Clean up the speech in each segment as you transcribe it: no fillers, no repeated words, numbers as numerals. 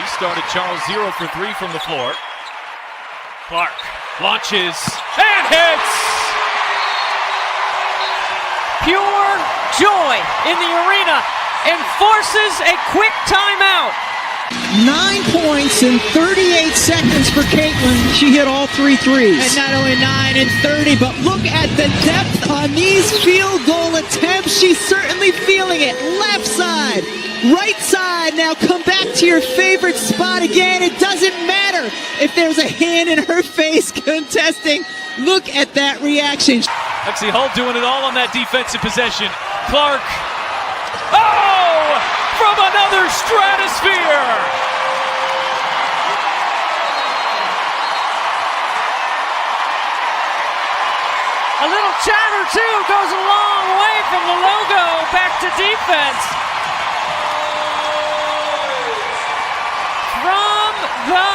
She started Charles 0 for 3 from the floor. Clark launches and hits! Pure joy in the arena and forces a quick timeout. 9 points in 38 seconds for Caitlin. She hit all 3 threes. And not only 9 and 30, but look at the depth on these field goal attempts. She's certainly feeling it. Left side, right side. Now come back to your favorite spot again. It doesn't matter if there's a hand in her face contesting. Look at that reaction. Lexi Hull doing it all on that defensive possession. Clark. Oh! From another stratosphere! A little chatter, too, goes a long way from the logo back to defense. From the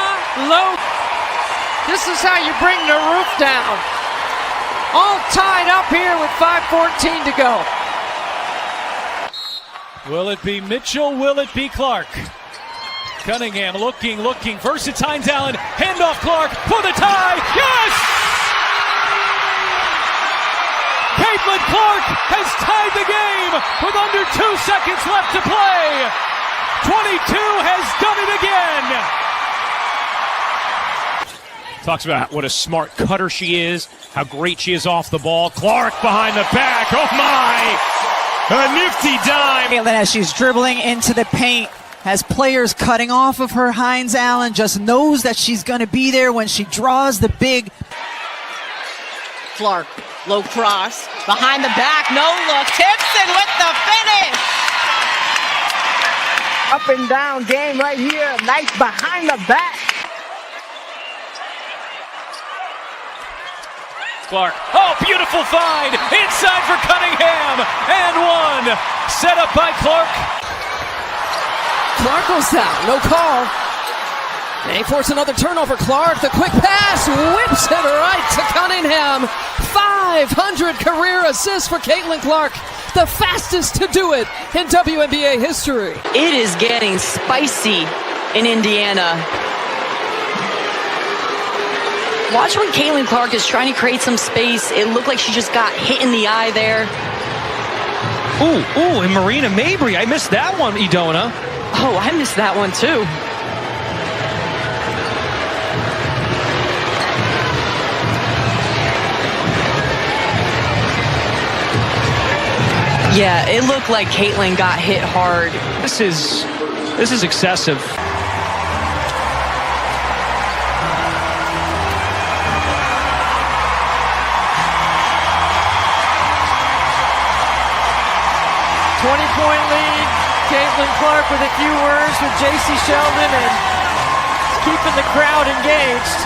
logo. This is how you bring the roof down. All tied up here with 5:14 to go. Will it be Mitchell? Will it be Clark? Cunningham looking. Versus Hines Allen. Handoff Clark for the tie. Yes! Caitlin Clark has tied the game with under 2 seconds left to play. 22 has done it again. Talks about what a smart cutter she is, how great she is off the ball. Clark behind the back. Oh my! A nifty dime. Caitlin, as she's dribbling into the paint, has players cutting off of her. Hines Allen just knows that she's going to be there when she draws the big. Clark, low cross, behind the back, no look. Timpson with the finish. Up and down game right here. Nice behind the back. Clark, oh, beautiful find, inside for Cunningham, and one, set up by Clark. Clark goes down, no call. They force another turnover. Clark, the quick pass, whips it right to Cunningham. 500 career assists for Caitlin Clark, the fastest to do it in WNBA history. It is getting spicy in Indiana. Watch when Caitlin Clark is trying to create some space. It looked like she just got hit in the eye there. Ooh, and Marina Mabry. I missed that one, Idona. Oh, I missed that one too. Yeah, it looked like Caitlin got hit hard. This is excessive. Point lead. Caitlin Clark with a few words with J.C. Sheldon and keeping the crowd engaged.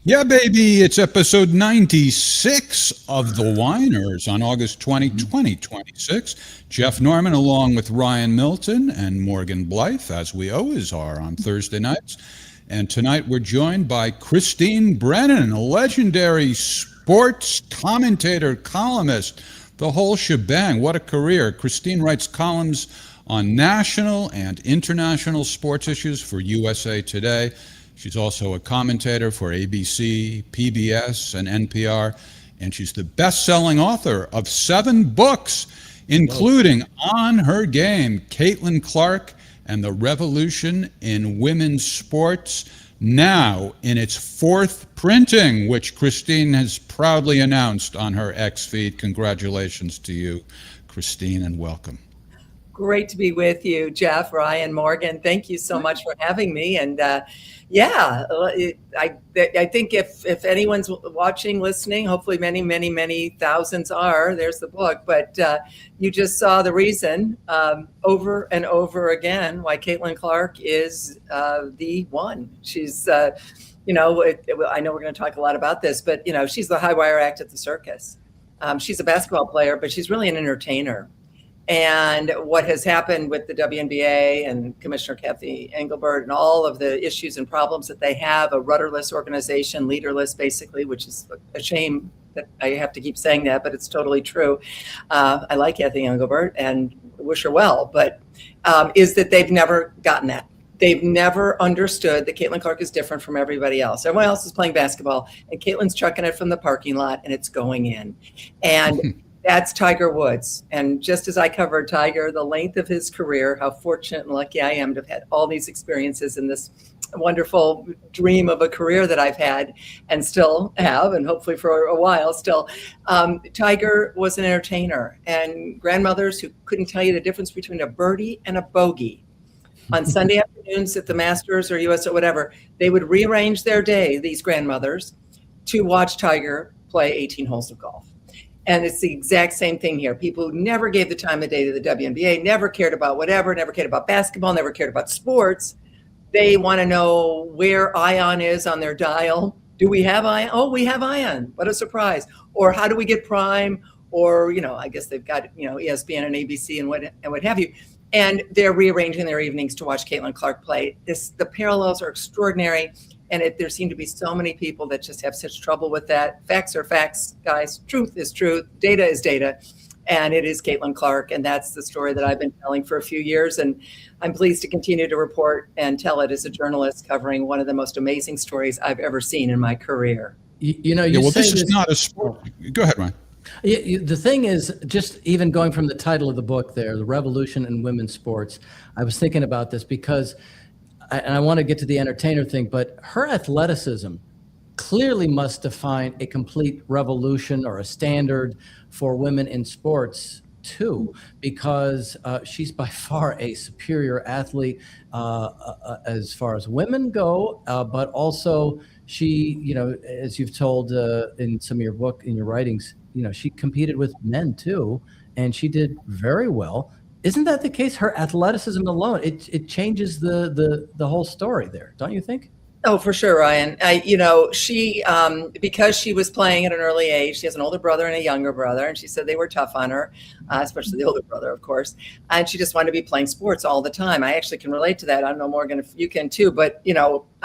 Yeah, baby, it's episode 96 of The Whiners on August 20, 2026. Jeff Norman along with Ryan Milton and Morgan Blythe, as we always are on Thursday nights. And tonight we're joined by Christine Brennan, a legendary sports commentator, columnist, the whole shebang. What a career. Christine writes columns on national and international sports issues for USA Today. She's also a commentator for ABC, PBS, and NPR. And she's the best-selling author of 7 books, including On Her Game, Caitlin Clark, and the Revolution in Women's Sports, now in its 4th printing, which Christine has proudly announced on her X feed. Congratulations to you, Christine, and welcome. Great to be with you, Jeff, Ryan, Morgan. Thank you so much for having me. And I think if anyone's watching, listening, hopefully many thousands are, there's the book. But you just saw the reason over and over again why Caitlin Clark is the one. She's, I know we're going to talk a lot about this, but, she's the high wire act at the circus. She's a basketball player, but she's really an entertainer. And what has happened with the WNBA and Commissioner Kathy Engelbert and all of the issues and problems that they have, a rudderless organization, leaderless basically, which is a shame that I have to keep saying that, but it's totally true. I like Kathy Engelbert and wish her well, but is that they've never gotten that. They've never understood that Caitlin Clark is different from everybody else. Everyone else is playing basketball, and Caitlin's chucking it from the parking lot, and it's going in. And that's Tiger Woods. And just as I covered Tiger, the length of his career, how fortunate and lucky I am to have had all these experiences in this wonderful dream of a career that I've had and still have, and hopefully for a while still. Tiger was an entertainer, and grandmothers who couldn't tell you the difference between a birdie and a bogey. On Sunday afternoons at the Masters or US or whatever, they would rearrange their day, these grandmothers, to watch Tiger play 18 holes of golf. And it's the exact same thing here. People who never gave the time of day to the WNBA, never cared about whatever, never cared about basketball, never cared about sports. They want to know where Ion is on their dial. Do we have Ion? Oh, we have Ion. What a surprise. Or how do we get Prime? Or, I guess they've got, ESPN and ABC and what have you. And they're rearranging their evenings to watch Caitlin Clark play. The parallels are extraordinary. And there seem to be so many people that just have such trouble with that. Facts are facts, guys. Truth is truth. Data is data. And it is Caitlin Clark. And that's the story that I've been telling for a few years. And I'm pleased to continue to report and tell it as a journalist covering one of the most amazing stories I've ever seen in my career. This is not a sport. Go ahead, Ryan. The thing is, just even going from the title of the book there, The Revolution in Women's Sports, I was thinking about this because, and I want to get to the entertainer thing, but her athleticism clearly must define a complete revolution or a standard for women in sports too, because she's by far a superior athlete as far as women go, but also she, as you've told in some of your book, in your writings, she competed with men too, and she did very well. Isn't that the case? Her athleticism alone, it changes the whole story there, don't you think? Oh, for sure, Ryan. She, because she was playing at an early age, she has an older brother and a younger brother, and she said they were tough on her, especially the older brother, of course. And she just wanted to be playing sports all the time. I actually can relate to that. I don't know, Morgan, if you can too, but,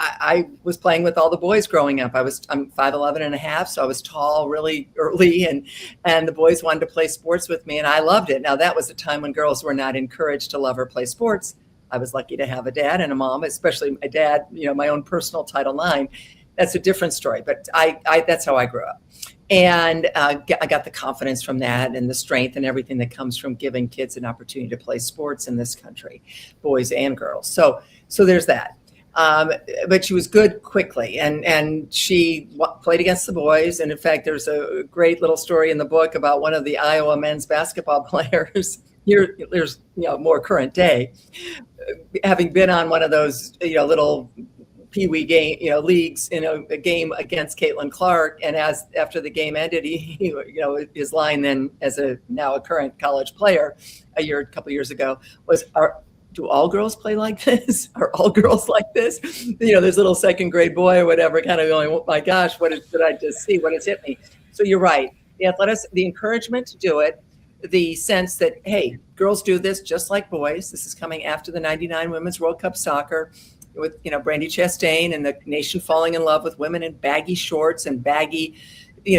I was playing with all the boys growing up. I'm 5'11" and a half, so I was tall really early, and the boys wanted to play sports with me, and I loved it. Now, that was a time when girls were not encouraged to love or play sports. I was lucky to have a dad and a mom, especially my dad, my own personal Title IX. That's a different story, but I that's how I grew up. And I got the confidence from that and the strength and everything that comes from giving kids an opportunity to play sports in this country, boys and girls. So there's that. But she was good quickly, and she played against the boys. And in fact, there's a great little story in the book about one of the Iowa men's basketball players. There's more current day, having been on one of those little peewee game leagues in a game against Caitlin Clark, and after the game ended, he his line then as now a current college player a couple years ago was, do all girls play like this? Are all girls like this? This little second grade boy or whatever kind of going, oh my gosh, did I just see? What has hit me? So you're right. The encouragement to do it, the sense that, hey, girls do this just like boys. This is coming after the 99 Women's World Cup soccer with, Brandi Chastain and the nation falling in love with women in baggy shorts and baggy,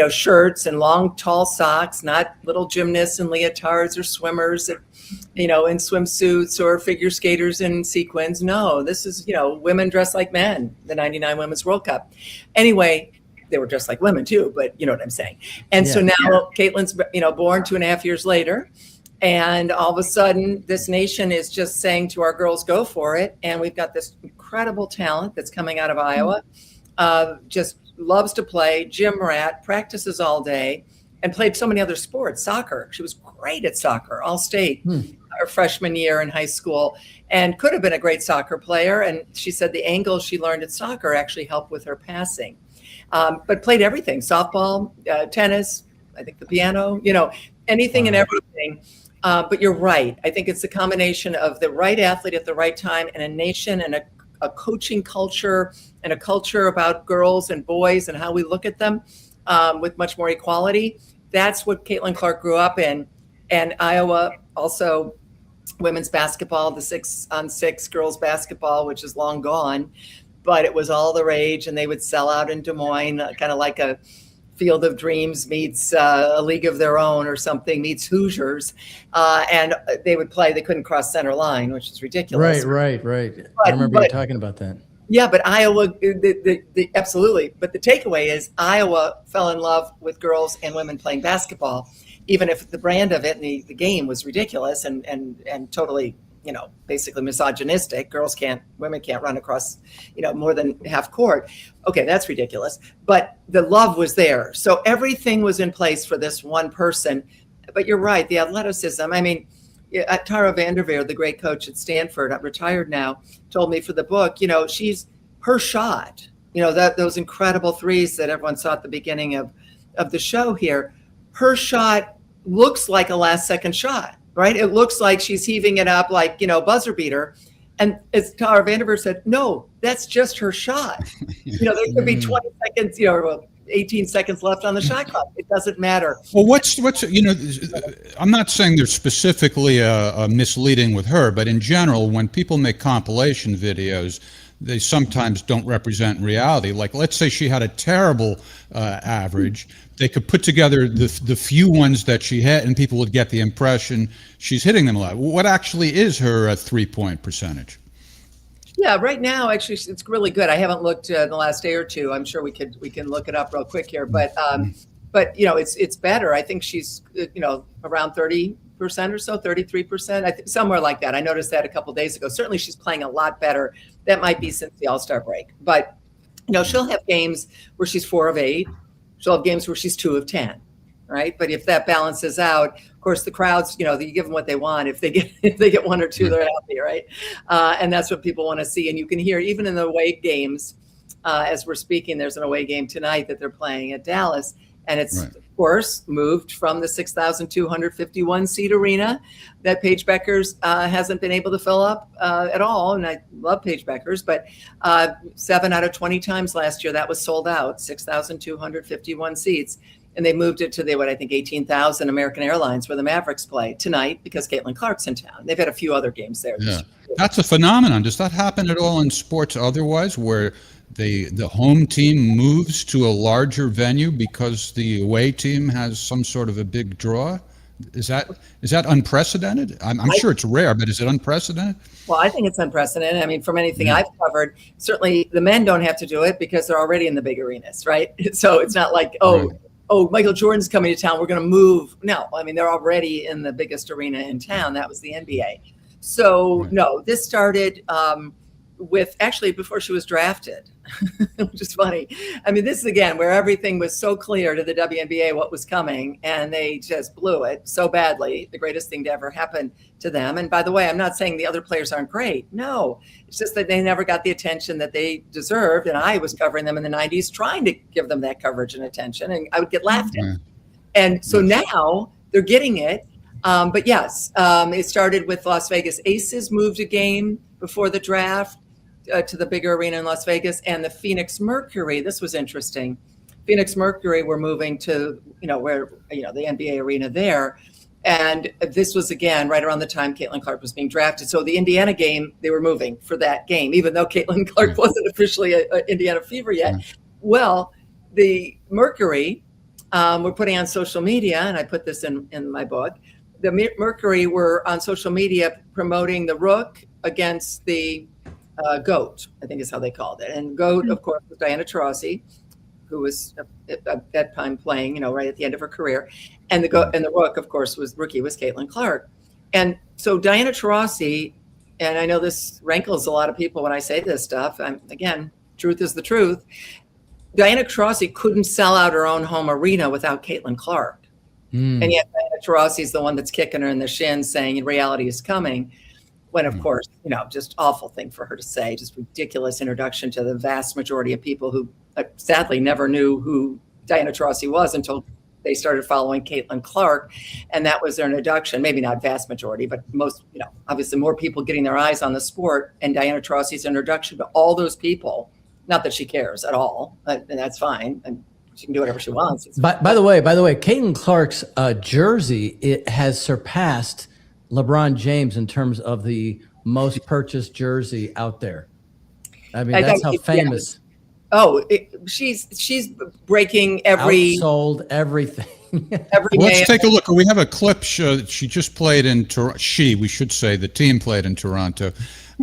shirts and long, tall socks, not little gymnasts and leotards or swimmers, in swimsuits or figure skaters in sequins. No, this is, women dressed like men, the 99 Women's World Cup. Anyway, they were just like women too, but you know what I'm saying. And so now Caitlin's, born 2.5 years later, and all of a sudden this nation is just saying to our girls, go for it. And we've got this incredible talent that's coming out of Iowa, just loves to play, gym rat, practices all day, and played so many other sports. Soccer, she was great at soccer, all state her freshman year in high school, and could have been a great soccer player. And she said the angles she learned at soccer actually helped with her passing. But played everything, softball, tennis, I think the piano, anything and everything. But you're right. I think it's a combination of the right athlete at the right time and a nation and a coaching culture and a culture about girls and boys and how we look at them with much more equality. That's what Caitlin Clark grew up in. And Iowa also, women's basketball, the 6-on-6 girls basketball, which is long gone. But it was all the rage, and they would sell out in Des Moines, kind of like a Field of Dreams meets A League of Their Own or something meets Hoosiers, and they would play. They couldn't cross center line, which is ridiculous. Right. I remember you talking about that. Yeah, but Iowa, absolutely. But the takeaway is Iowa fell in love with girls and women playing basketball, even if the brand of it and the game was ridiculous and totally, basically misogynistic. Women can't run across, more than half court. Okay, that's ridiculous. But the love was there. So everything was in place for this one person. But you're right, the athleticism. I mean, Tara Vanderveer, the great coach at Stanford, retired now, told me for the book, she's her shot, those incredible threes that everyone saw at the beginning of the show here, her shot looks like a last second shot, right? It looks like she's heaving it up like, buzzer beater. And as Tara Vanderveer said, no, that's just her shot. There could be 20 seconds, 18 seconds left on the shot clock. It doesn't matter. Well, what's I'm not saying they're specifically misleading with her, but in general, when people make compilation videos, they sometimes don't represent reality. Like, let's say she had a terrible average. They could put together the few ones that she had, and people would get the impression she's hitting them a lot. What actually is her 3-point percentage? Yeah, right now, actually, it's really good. I haven't looked in the last day or two. I'm sure we can look it up real quick here, but it's better. I think she's around 30% or so, 33%, I think, somewhere like that. I noticed that a couple of days ago. Certainly, she's playing a lot better. That might be since the All-Star break, but she'll have games where she's 4 of 8. She'll have games where she's 2 of 10. Right. But if that balances out, of course, the crowds, you give them what they want. If they get 1 or 2, they're happy. Right. And that's what people want to see. And you can hear even in the away games, as we're speaking, there's an away game tonight that they're playing at Dallas. And it's, right, of course, moved from the 6,251 seat arena that Paige Beckers hasn't been able to fill up at all. And I love Paige Beckers, but 7 out of 20 times last year that was sold out, 6,251 seats. And they moved it to 18,000 American Airlines where the Mavericks play tonight because Caitlin Clark's in town. They've had a few other games there. Yeah. That's a phenomenon. Does that happen at all in sports otherwise, where the home team moves to a larger venue because the away team has some sort of a big draw? Is that unprecedented? I'm sure it's rare, but is it unprecedented? Well, I think it's unprecedented. I mean, from anything I've covered, certainly the men don't have to do it because they're already in the big arenas, right? So it's not like, right, Michael Jordan's coming to town, we're going to move. No, I mean, they're already in the biggest arena in town. That was the NBA. So, right, no, this started with actually before she was drafted, which is funny. I mean, this is again where everything was so clear to the WNBA what was coming, and they just blew it so badly. The greatest thing to ever happen to them. And by the way, I'm not saying the other players aren't great. No, it's just that they never got the attention that they deserved. And I was covering them in the 90s, trying to give them that coverage and attention, and I would get laughed at. And so now they're getting it. But yes, it started with Las Vegas Aces moved a game before the draft to the bigger arena in Las Vegas, and the Phoenix Mercury. This was interesting. Phoenix Mercury were moving to, where, the NBA arena there. And this was, again, right around the time Caitlin Clark was being drafted. So the Indiana game, they were moving for that game, even though Caitlin Clark wasn't officially an Indiana Fever yet. Well, the Mercury were putting on social media, and I put this in my book, the Mercury were on social media promoting the Rook against the GOAT, I think is how they called it. And GOAT, of course, was Diana Taurasi, who was at that time playing, right at the end of her career. And the Rook, of course, was Caitlin Clark. And so Diana Taurasi, and I know this rankles a lot of people when I say this stuff. Again, truth is the truth. Diana Taurasi couldn't sell out her own home arena without Caitlin Clark. And yet Diana Taurasi is the one that's kicking her in the shin saying reality is coming. When, of course, just awful thing for her to say, just ridiculous introduction to the vast majority of people who sadly never knew who Diana Taurasi was until they started following Caitlin Clark. And that was their introduction. Maybe not vast majority, but most, obviously more people getting their eyes on the sport, and Diana Taurasi's introduction to all those people. Not that she cares at all, and that's fine. And she can do whatever she wants. By the way, Caitlin Clark's jersey, it has surpassed LeBron James in terms of the most purchased jersey out there. I mean, that's how famous. she's breaking every Outsold everything. every Let's man. take a look. We have a clip. She just played in Toronto. We should say the team played in Toronto.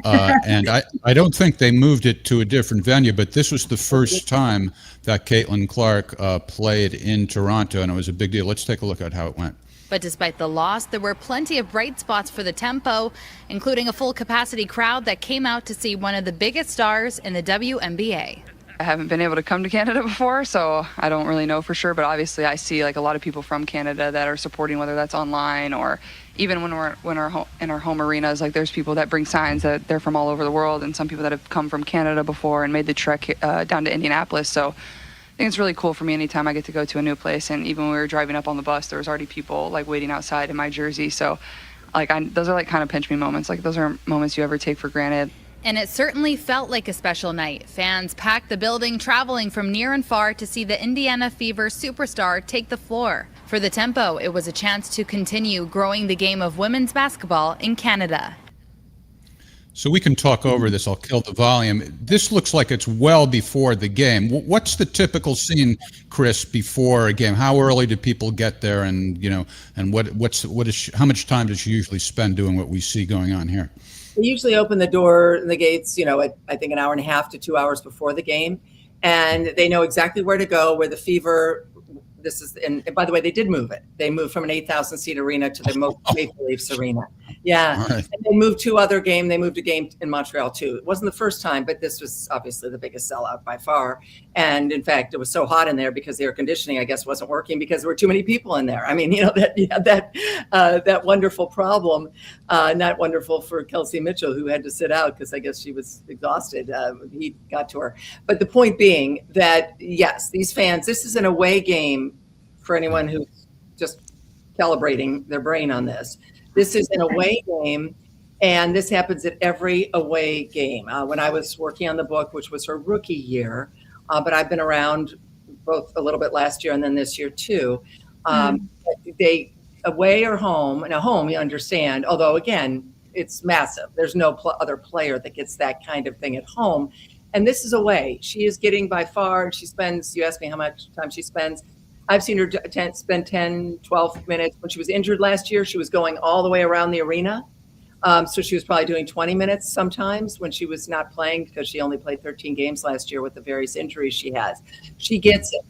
And I don't think they moved it to a different venue, but this was the first time that Caitlin Clark played in Toronto, and it was a big deal. Let's take a look at how it went. But despite the loss, there were plenty of bright spots for the Tempo, including a full capacity crowd that came out to see one of the biggest stars in the WNBA. I haven't been able to come to Canada before, so I don't really know for sure, but obviously I see like a lot of people from Canada that are supporting, whether that's online or even when we're in our home arenas. Like there's people that bring signs that they're from all over the world, and some people that have come from Canada before and made the trek down to Indianapolis. So I think it's really cool for me anytime I get to go to a new place. And even when we were driving up on the bus, there was already people like waiting outside in my jersey. So like those are like kind of pinch me moments. Like those are moments you ever take for granted. And it certainly felt like a special night. Fans packed the building, traveling from near and far to see the Indiana Fever superstar take the floor. For the Tempo, it was a chance to continue growing the game of women's basketball in Canada. So we can talk over this. I'll kill the volume. This looks like it's well before the game. What's the typical scene, Chris, before a game? How early do people get there, and and how much time does she usually spend doing what we see going on here? They usually open the door and the gates, at I think an hour and a half to 2 hours before the game, and they know exactly where to go. Where the Fever, and by the way, they did move it. They moved from an 8,000 seat arena to the Maple Leafs arena. Yeah, right. And they moved two other game. They moved a game in Montreal too. It wasn't the first time, but this was obviously the biggest sellout by far. And in fact, it was so hot in there because the air conditioning, I guess, wasn't working because there were too many people in there. I mean, that wonderful problem. Not wonderful for Kelsey Mitchell, who had to sit out because I guess she was exhausted. He got to her. But the point being that yes, these fans. This is an away game for anyone who's just calibrating their brain on this. This is an away game, and this happens at every away game. When I was working on the book, which was her rookie year, but I've been around both a little bit last year and then this year too. They away or home. Now home, you understand, although again, it's massive. There's no other player that gets that kind of thing at home. And this is away. She is getting by far, you asked me how much time she spends. I've seen her spend 10, 12 minutes. When she was injured last year, she was going all the way around the arena. So she was probably doing 20 minutes sometimes when she was not playing, because she only played 13 games last year with the various injuries she has. She gets it.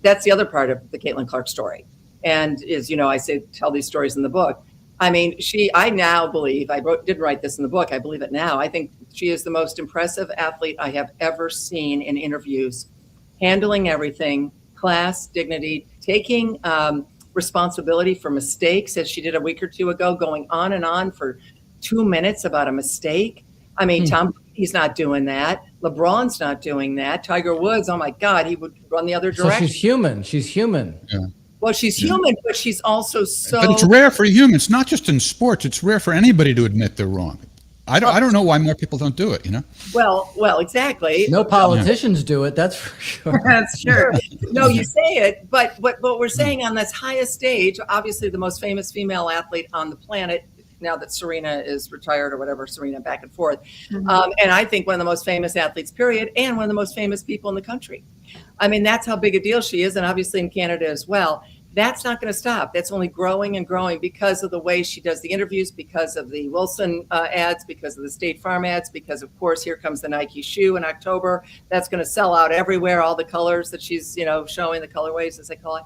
That's the other part of the Caitlin Clark story. And I tell these stories in the book. I mean, I now believe, didn't write this in the book, I believe it now. I think she is the most impressive athlete I have ever seen in interviews, handling everything, class, dignity, taking responsibility for mistakes, as she did a week or two ago, going on and on for 2 minutes about a mistake. I mean, Tom Brady's not doing that. LeBron's not doing that. Tiger Woods, oh my God, he would run the other direction. So she's human. She's human. Yeah. Well, she's human, but she's also so. But it's rare for humans, not just in sports. It's rare for anybody to admit they're wrong. I don't know why more people don't do it. Well, exactly. No politicians do it. That's for sure. That's true. No, you say it, but what we're saying on this highest stage, obviously the most famous female athlete on the planet, now that Serena is retired or whatever, Serena back and forth. And I think one of the most famous athletes, period, and one of the most famous people in the country. I mean, that's how big a deal she is, and obviously in Canada as well. That's not going to stop. That's only growing and growing because of the way she does the interviews, because of the Wilson ads, because of the State Farm ads, because, of course, here comes the Nike shoe in October. That's going to sell out everywhere, all the colors that she's, showing, the colorways, as they call it.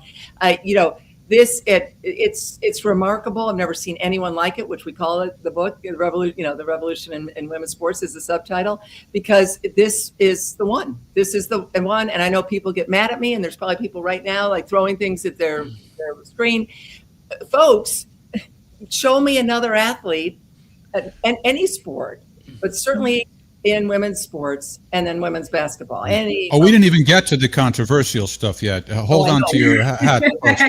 It's remarkable. I've never seen anyone like it, which we call it the book, the revolution in women's sports is the subtitle, because this is the one. This is the one, and I know people get mad at me, and there's probably people right now like throwing things at their screen. Folks, show me another athlete in any sport, but certainly in women's sports and then women's basketball. We didn't even get to the controversial stuff yet. Hold on to your hat.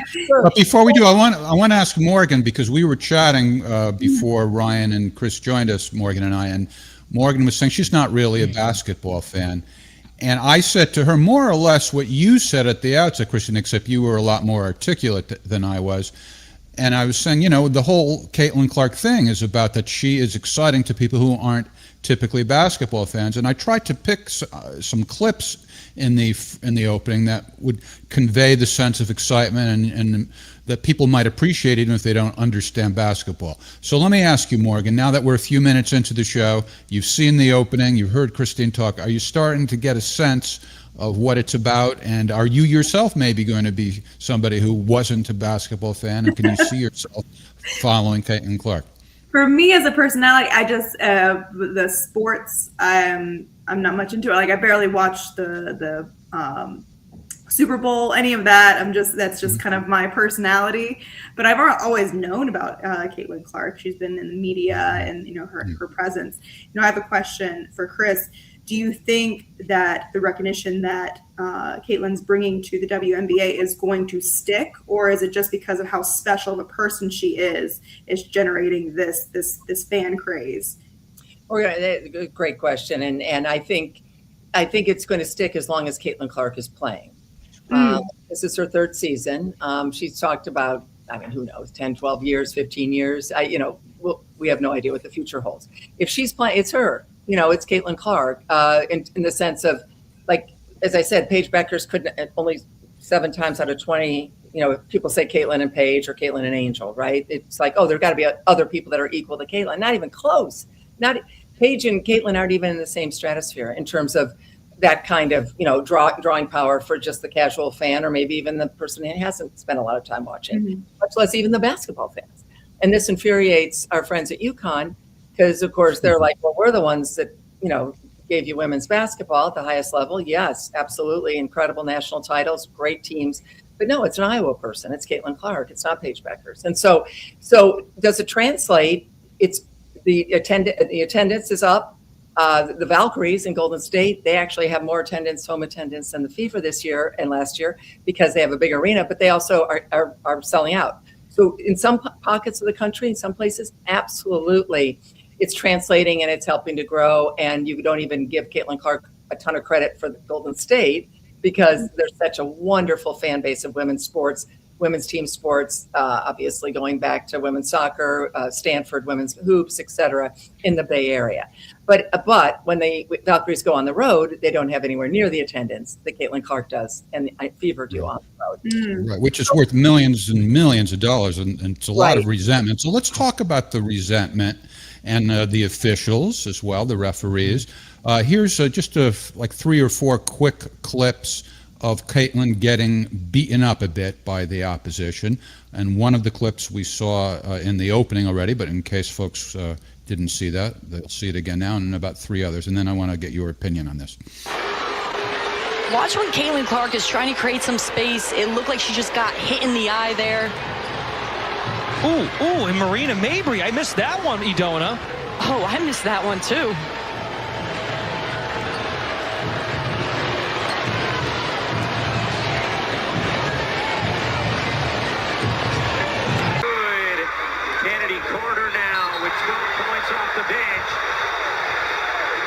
Sure. But before we do, I want to ask Morgan, because we were chatting before Ryan and Chris joined us, Morgan and I, and Morgan was saying she's not really a basketball fan. And I said to her more or less what you said at the outset, Christian, except you were a lot more articulate than I was. And I was saying, the whole Caitlin Clark thing is about that she is exciting to people who aren't typically basketball fans. And I tried to pick some clips in the opening that would convey the sense of excitement and that people might appreciate even if they don't understand basketball. So let me ask you, Morgan, now that we're a few minutes into the show, you've seen the opening, you've heard Christine talk, are you starting to get a sense of what it's about? And are you yourself maybe going to be somebody who wasn't a basketball fan? And can you see yourself following Caitlin Clark? For me as a personality, I just the sports. I'm not much into it. Like I barely watch the Super Bowl, any of that. That's just kind of my personality. But I've always known about Caitlin Clark. She's been in the media and her presence. I have a question for Chris. Do you think that the recognition that Caitlin's bringing to the WNBA is going to stick, or is it just because of how special of a person she is generating this fan craze? Great question, and I think it's going to stick as long as Caitlin Clark is playing. This is her third season. She's talked about, who knows, 10, 12 years, 15 years. We have no idea what the future holds. If she's playing, it's her. It's Caitlin Clark in the sense of, like, as I said, Paige Bueckers couldn't, only 7 times out of 20, people say Caitlin and Paige or Caitlin and Angel, right? It's like, oh, there got to be other people that are equal to Caitlin. Not even close. Paige and Caitlin aren't even in the same stratosphere in terms of that kind of, drawing power for just the casual fan, or maybe even the person who hasn't spent a lot of time watching, much less even the basketball fans. And this infuriates our friends at UConn because, of course, they're like, well, we're the ones that, gave you women's basketball at the highest level. Yes, absolutely. Incredible national titles, great teams. But no, it's an Iowa person. It's Caitlin Clark. It's not Paige Bueckers. And so does it translate? It's the attendance is up. The Valkyries in Golden State, they actually have more home attendance than the Fever this year and last year because they have a big arena, but they also are selling out. So in some pockets of the country, in some places, absolutely, it's translating and it's helping to grow. And you don't even give Caitlin Clark a ton of credit for the Golden State because there's such a wonderful fan base of women's sports, women's team sports, obviously going back to women's soccer, Stanford women's hoops, et cetera, in the Bay Area. But when the Valkyries go on the road, they don't have anywhere near the attendance that Caitlin Clark does and the Fever do on the road. Right, which is worth millions and millions of dollars, and it's a lot of resentment. So let's talk about the resentment and the officials as well, the referees. Here's just like 3 or 4 quick clips of Caitlin getting beaten up a bit by the opposition. And one of the clips we saw in the opening already, but in case folks didn't see that, they'll see it again now, and about 3 others. And then I want to get your opinion on this. Watch when Caitlin Clark is trying to create some space. It looked like she just got hit in the eye there. Ooh, and Marina Mabry. I missed that one, Idona. Oh, I missed that one too. The bench,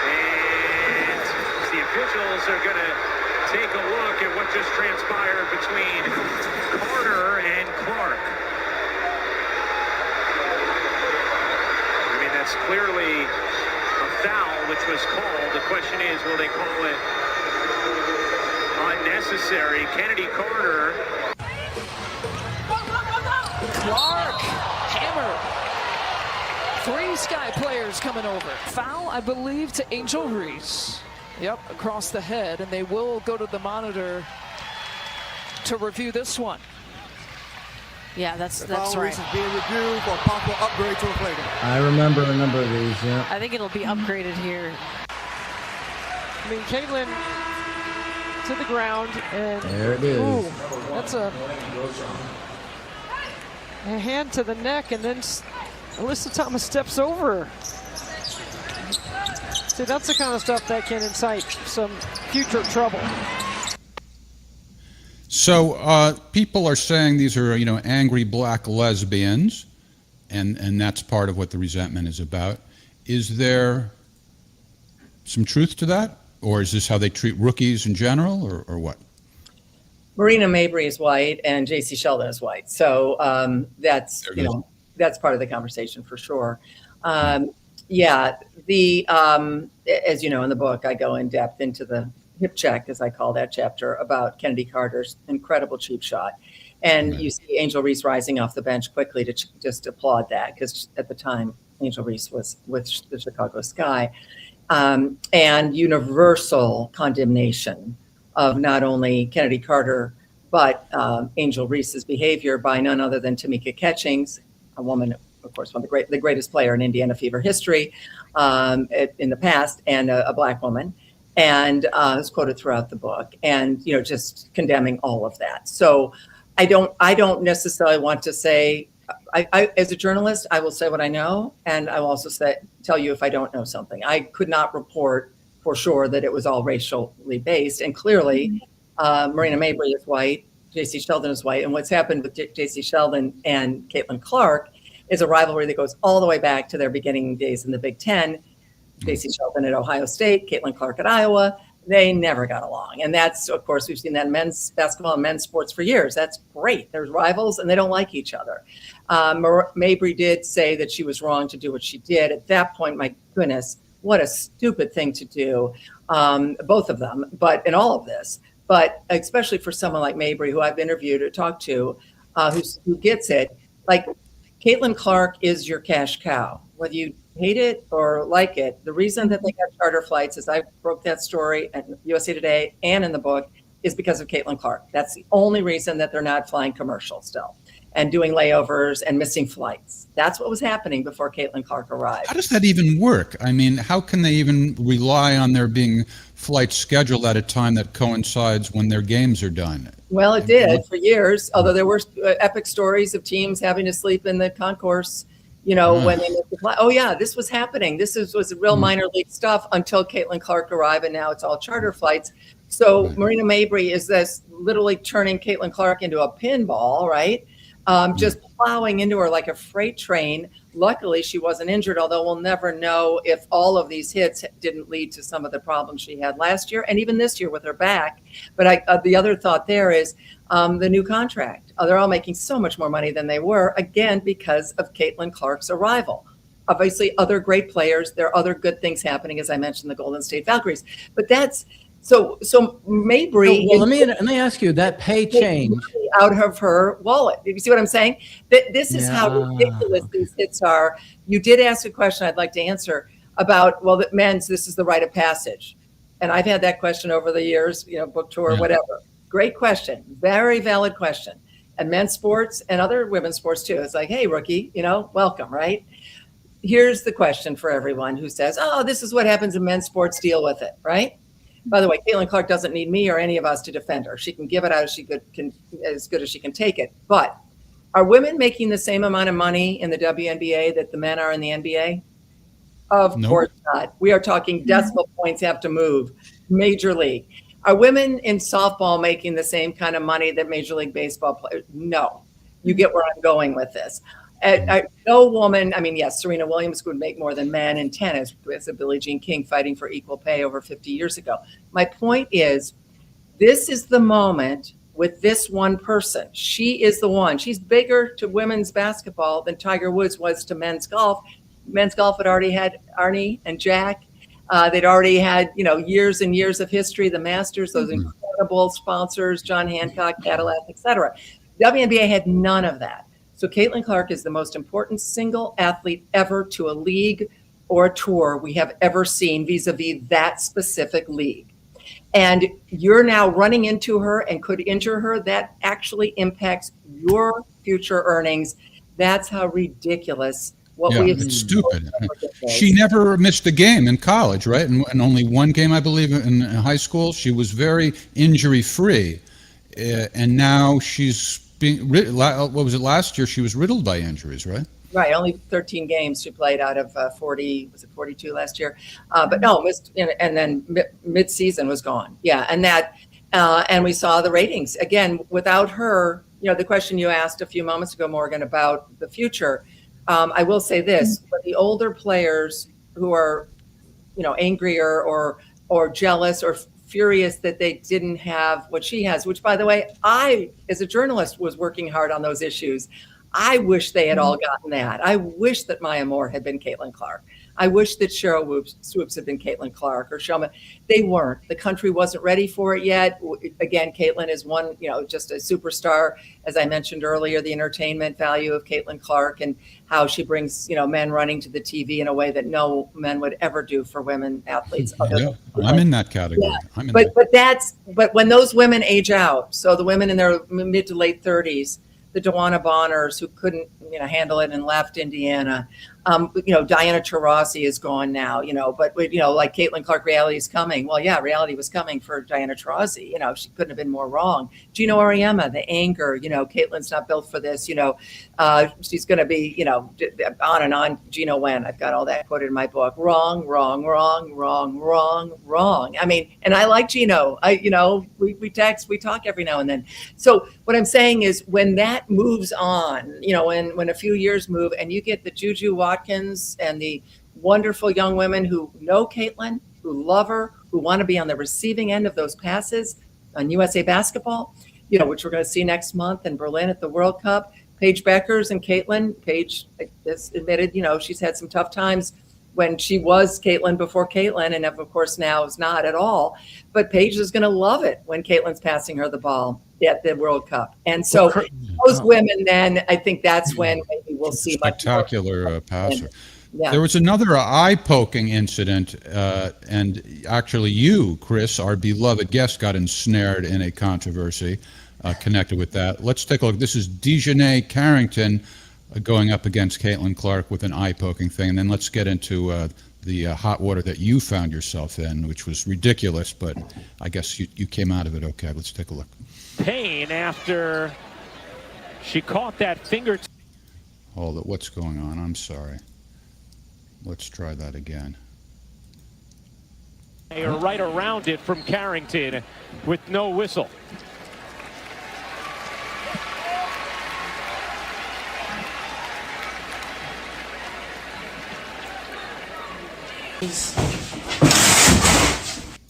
and the officials are going to take a look at what just transpired between Carter and Clark. That's clearly a foul which was called. The question is, will they call it unnecessary? Kennedy Carter. Clark, hammer. 3 Sky players coming over. Foul, I believe, to Angel Reese. Yep, across the head, and they will go to the monitor to review this one. Yeah, that's right. Is being reviewed for possible upgrade to a flagrant. I remember a number of these, yeah. I think it'll be upgraded here. I mean, Caitlin to the ground, and there it is. Ooh, that's a hand to the neck, and then Alyssa Thomas steps over. See, that's the kind of stuff that can incite some future trouble. So people are saying these are, angry black lesbians, and that's part of what the resentment is about. Is there some truth to that? Or is this how they treat rookies in general, or what? Marina Mabry is white and J.C. Sheldon is white. So that's, that's part of the conversation for sure. As you know, in the book, I go in depth into the hip check, as I call that chapter, about Kennedy Carter's incredible cheap shot. And you see Angel Reese rising off the bench quickly to just applaud that, because at the time, Angel Reese was with the Chicago Sky. And universal condemnation of not only Kennedy Carter, but Angel Reese's behavior by none other than Tamika Catchings, a woman, of course, one of the greatest player in Indiana Fever history in the past, and a Black woman. And is quoted throughout the book, and just condemning all of that. So I don't necessarily want to say, I as a journalist, I will say what I know, and I will also tell you if I don't know something. I could not report for sure that it was all racially based, and clearly Marina Mabry is white, J.C. Sheldon is white, and what's happened with J.C. Sheldon and Caitlin Clark is a rivalry that goes all the way back to their beginning days in the Big Ten. J.C. Sheldon at Ohio State, Caitlin Clark at Iowa. They never got along. And that's, of course, we've seen that in men's basketball and men's sports for years. That's great. There's rivals and they don't like each other. Mabry did say that she was wrong to do what she did. At that point, my goodness, what a stupid thing to do. Both of them, but in all of this. But especially for someone like Mabry, who I've interviewed or talked to, who gets it, like Caitlin Clark is your cash cow. Whether you hate it or like it, the reason that they got charter flights, as I broke that story at USA Today and in the book, is because of Caitlin Clark. That's the only reason that they're not flying commercial still and doing layovers and missing flights. That's what was happening before Caitlin Clark arrived. How does that even work? I mean, how can they even rely on there being flights scheduled at a time that coincides when their games are done? Well, it did for years, although there were epic stories of teams having to sleep in the concourse, when they missed the flight. Oh, yeah, this was happening. This was real minor league stuff until Caitlin Clark arrived, and now it's all charter flights. So Marina Mabry is this literally turning Caitlin Clark into a pinball, right? Just plowing into her like a freight train. Luckily, she wasn't injured, although we'll never know if all of these hits didn't lead to some of the problems she had last year and even this year with her back. But the other thought there is the new contract. They're all making so much more money than they were, again, because of Caitlin Clark's arrival. Obviously, other great players. There are other good things happening, as I mentioned, the Golden State Valkyries. But that's so Mabry. Well, let me ask you, that pay change out of her wallet. You see what I'm saying? This is how ridiculous these hits are. You did ask a question I'd like to answer about, the men's, this is the rite of passage. And I've had that question over the years, book tour, whatever. Great question. Very valid question. And men's sports and other women's sports too. It's like, hey, rookie, welcome, right? Here's the question for everyone who says, oh, this is what happens in men's sports, deal with it, right? By the way, Caitlin Clark doesn't need me or any of us to defend her. She can give it out as good as she can take it. But are women making the same amount of money in the WNBA that the men are in the NBA? Of course not. We are talking decimal points have to move. Major League. Are women in softball making the same kind of money that Major League Baseball players? No. You get where I'm going with this. No woman, yes, Serena Williams would make more than men in tennis, as a Billie Jean King fighting for equal pay over 50 years ago. My point is, this is the moment with this one person. She is the one. She's bigger to women's basketball than Tiger Woods was to men's golf. Men's golf had already had Arnie and Jack. They'd already had, years and years of history, the Masters, those incredible sponsors, John Hancock, Cadillac, etc. WNBA had none of that. So Caitlin Clark is the most important single athlete ever to a league or a tour we have ever seen vis-a-vis that specific league. And you're now running into her and could injure her. That actually impacts your future earnings. That's how ridiculous it's stupid. She never missed a game in college, right? And only one game, I believe, in high school. She was very injury-free. And now she's being, what was it, last year? She was riddled by injuries, right? Right, only 13 games she played out of 40, was it 42 last year? But no, missed, and then mid-season was gone. Yeah, and we saw the ratings. Again, without her, the question you asked a few moments ago, Morgan, about the future, I will say this, for the older players who are, angrier or jealous or furious that they didn't have what she has, which, by the way, I, as a journalist, was working hard on those issues. I wish they had all gotten that. I wish that Maya Moore had been Caitlin Clark. I wish that Cheryl Swoops had been Caitlin Clark or Shelma. They weren't. The country wasn't ready for it yet. Again, Caitlin is one, just a superstar. As I mentioned earlier, the entertainment value of Caitlin Clark and how she brings, men running to the TV in a way that no men would ever do for women athletes. Yeah, I'm in that category. Yeah. But when those women age out, so the women in their mid to late 30s, the Dewana Bonners who couldn't, handle it and left Indiana. Diana Taurasi is gone now, but like Caitlin Clark, reality is coming. Well, yeah, reality was coming for Diana Taurasi. She couldn't have been more wrong. Gino Auriemma, the anger, Caitlin's not built for this, she's going to be, on and on. Gino Wen, I've got all that quoted in my book. Wrong. I mean, and I like Gino. We text, we talk every now and then. So what I'm saying is when that moves on, when a few years move and you get the Juju Watkins and the wonderful young women who know Caitlin, who love her, who want to be on the receiving end of those passes on USA Basketball, which we're going to see next month in Berlin at the World Cup. Paige Beckers and Caitlin. Paige has admitted, she's had some tough times when she was Caitlin before Caitlin, and of course now is not at all. But Paige is going to love it when Caitlin's passing her the ball at the World Cup. And so those women, then I think that's when maybe we'll see spectacular passer. Yeah. There was another eye-poking incident, and actually you, Chris, our beloved guest, got ensnared in a controversy connected with that. Let's take a look. This is Dejanay Carrington going up against Caitlin Clark with an eye-poking thing, and then let's get into the hot water that you found yourself in, which was ridiculous, but I guess you came out of it okay. Let's take a look. Pain after she caught that finger. Hold it. What's going on? I'm sorry. Let's try that again. Right around it from Carrington with no whistle.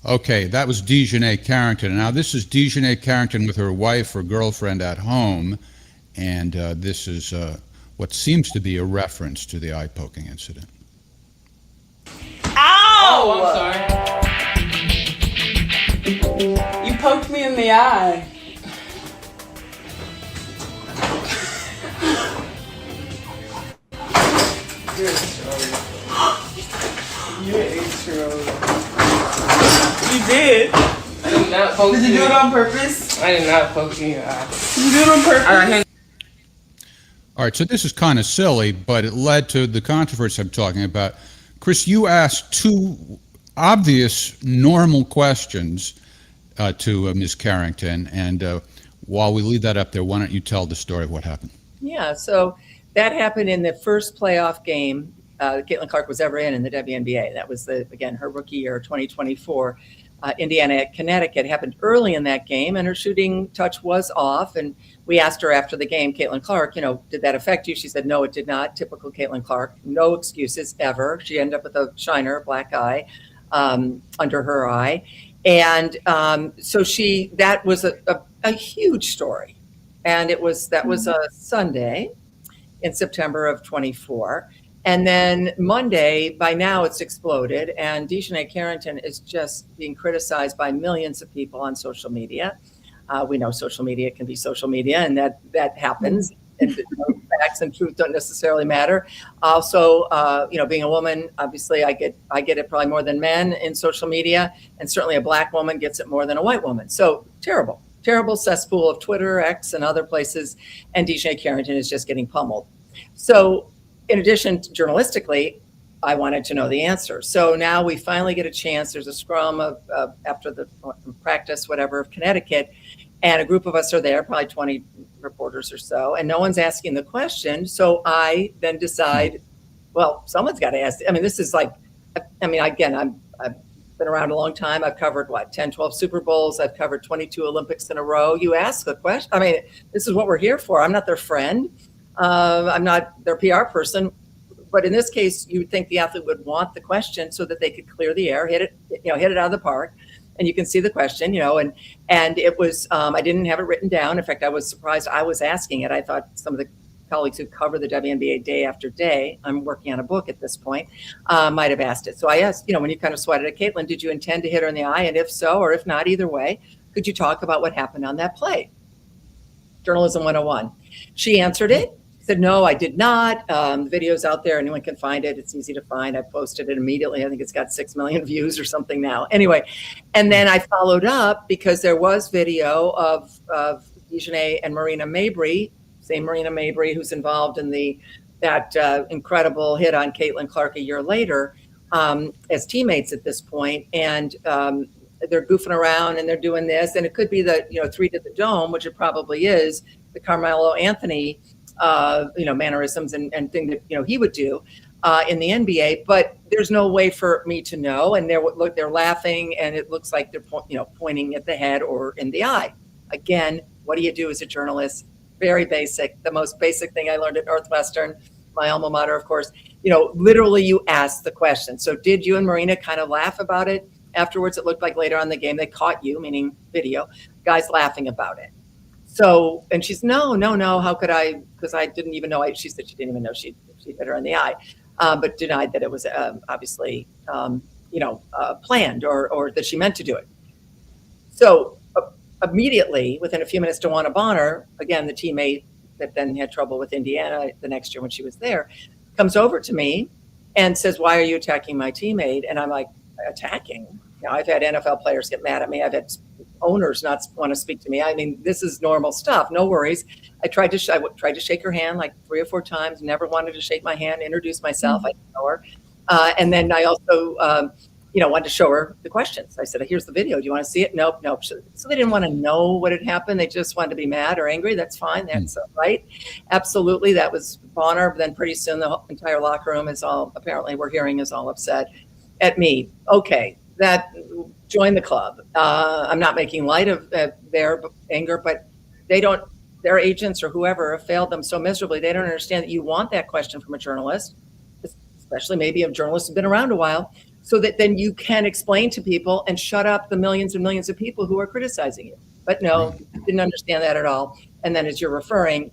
Okay, that was Dejanay Carrington. Now this is Dejanay Carrington with her wife or girlfriend at home, and this is what seems to be a reference to the eye-poking incident. Ow! Oh, I'm sorry. You poked me in the eye. You're a 8-year-old. You did. I did not poke you. Did you do it on purpose? I did not poke you in your eye. Did you do it on purpose? All right, so this is kind of silly, but it led to the controversy I'm talking about. Chris, you asked two obvious, normal questions to Ms. Carrington, and while we leave that up there, why don't you tell the story of what happened? Yeah, so that happened in the first playoff game Caitlin Clark was ever in the WNBA. That was, again, her rookie year, 2024. Indiana at Connecticut happened early in that game, and her shooting touch was off. And we asked her after the game, Caitlin Clark, did that affect you? She said, no, it did not. Typical Caitlin Clark. No excuses ever. She ended up with a shiner, black eye, under her eye. And so that was a huge story. And that was a Sunday in September of 24. And then Monday, by now it's exploded, and Dejanay Carrington is just being criticized by millions of people on social media. We know social media can be social media, and that happens. And facts and truth don't necessarily matter. Also, being a woman, obviously I get it probably more than men in social media, and certainly a black woman gets it more than a white woman. So terrible cesspool of Twitter, X, and other places, and Dejanay Carrington is just getting pummeled. So in addition to journalistically, I wanted to know the answer. So now we finally get a chance. There's a scrum of after the practice, whatever, of Connecticut, and a group of us are there, probably 20 reporters or so, and no one's asking the question. So I then decide, well, someone's got to ask. I mean, this is like, again, I've been around a long time. I've covered 10, 12 Super Bowls. I've covered 22 Olympics in a row. You ask the question. I mean, this is what we're here for. I'm not their friend. I'm not their PR person, but in this case, you would think the athlete would want the question so that they could clear the air, hit it out of the park, and you can see the question, and it was, I didn't have it written down. In fact, I was surprised I was asking it. I thought some of the colleagues who cover the WNBA day after day, I'm working on a book at this point, might have asked it. So I asked, when you kind of swatted at Caitlin, did you intend to hit her in the eye? And if so, or if not, either way, could you talk about what happened on that play? Journalism 101. She answered it. Said, no, I did not. The video's out there. Anyone can find it. It's easy to find. I posted it immediately. I think it's got 6 million views or something now. Anyway, and then I followed up because there was video of Dejanay and Marina Mabry, same Marina Mabry who's involved in that incredible hit on Caitlin Clark a year later, as teammates at this point. And they're goofing around and they're doing this. And it could be the, 3 to the dome, which it probably is, the Carmelo Anthony mannerisms and thing that, he would do in the NBA, but there's no way for me to know. And they're laughing and it looks like they're pointing at the head or in the eye. Again, what do you do as a journalist? Very basic. The most basic thing I learned at Northwestern, my alma mater, of course, literally you ask the question. So did you and Marina kind of laugh about it? Afterwards, it looked like later on in the game, they caught you, meaning video, guys laughing about it. So, and she's, no, how could I, because I didn't even know, she said she didn't even know she hit her in the eye, but denied that it was obviously, planned or that she meant to do it. So immediately, within a few minutes, DeWanna Bonner, again, the teammate that then had trouble with Indiana the next year when she was there, comes over to me and says, why are you attacking my teammate? And I'm like, attacking? I've had NFL players get mad at me. I've had owners not want to speak to me. I mean, this is normal stuff. No worries. I tried to shake her hand like 3 or 4 times. Never wanted to shake my hand, introduce myself. I didn't know her. And then I also, wanted to show her the questions. I said, here's the video. Do you want to see it? Nope. So they didn't want to know what had happened. They just wanted to be mad or angry. That's fine. That's right. Absolutely. That was Bonner. But then pretty soon the entire locker room is all upset at me. Okay. That join the club. I'm not making light of their anger, but their agents or whoever have failed them so miserably. They don't understand that you want that question from a journalist, especially maybe a journalist who's been around a while, so that then you can explain to people and shut up the millions and millions of people who are criticizing you. But no, didn't understand that at all. And then as you're referring,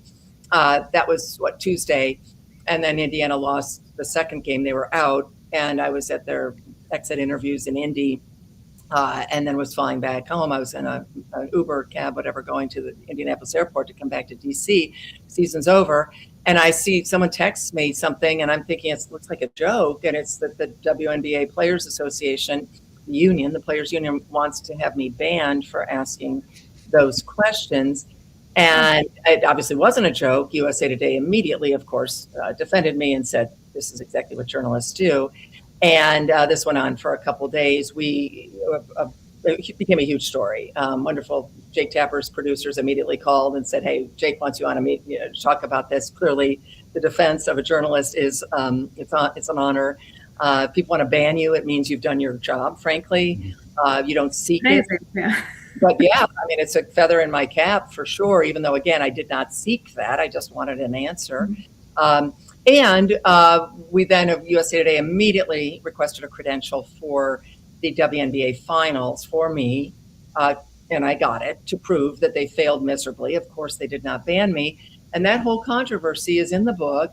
that was Tuesday. And then Indiana lost the second game. They were out and I was at their exit interviews in Indy, and then was flying back home. I was in an Uber cab, whatever, going to the Indianapolis airport to come back to DC. Season's over. And I see someone text me something and I'm thinking it looks like a joke. And it's that the WNBA Players Association, the Players Union wants to have me banned for asking those questions. And it obviously wasn't a joke. USA Today immediately, of course, defended me and said, this is exactly what journalists do. And this went on for a couple of days. It became a huge story. Wonderful. Jake Tapper's producers immediately called and said, hey, Jake wants you on to meet, to talk about this. Clearly, the defense of a journalist is it's an honor. People want to ban you. It means you've done your job, frankly. You don't seek it. Yeah. But yeah, I mean, it's a feather in my cap for sure, even though, again, I did not seek that. I just wanted an answer. And we then, of USA Today, immediately requested a credential for the WNBA finals for me, and I got it, to prove that they failed miserably. Of course, they did not ban me. And that whole controversy is in the book.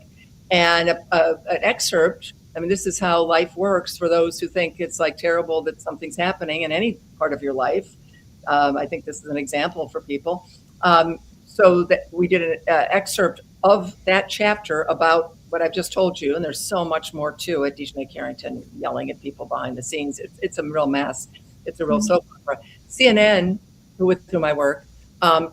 And an excerpt, I mean, this is how life works for those who think it's like terrible that something's happening in any part of your life. I think this is an example for people. So that we did an excerpt of that chapter about what I've just told you, and there's so much more to it. Dejanay Carrington yelling at people behind the scenes. It's a real mess. It's a real soap opera. CNN, with whom I work,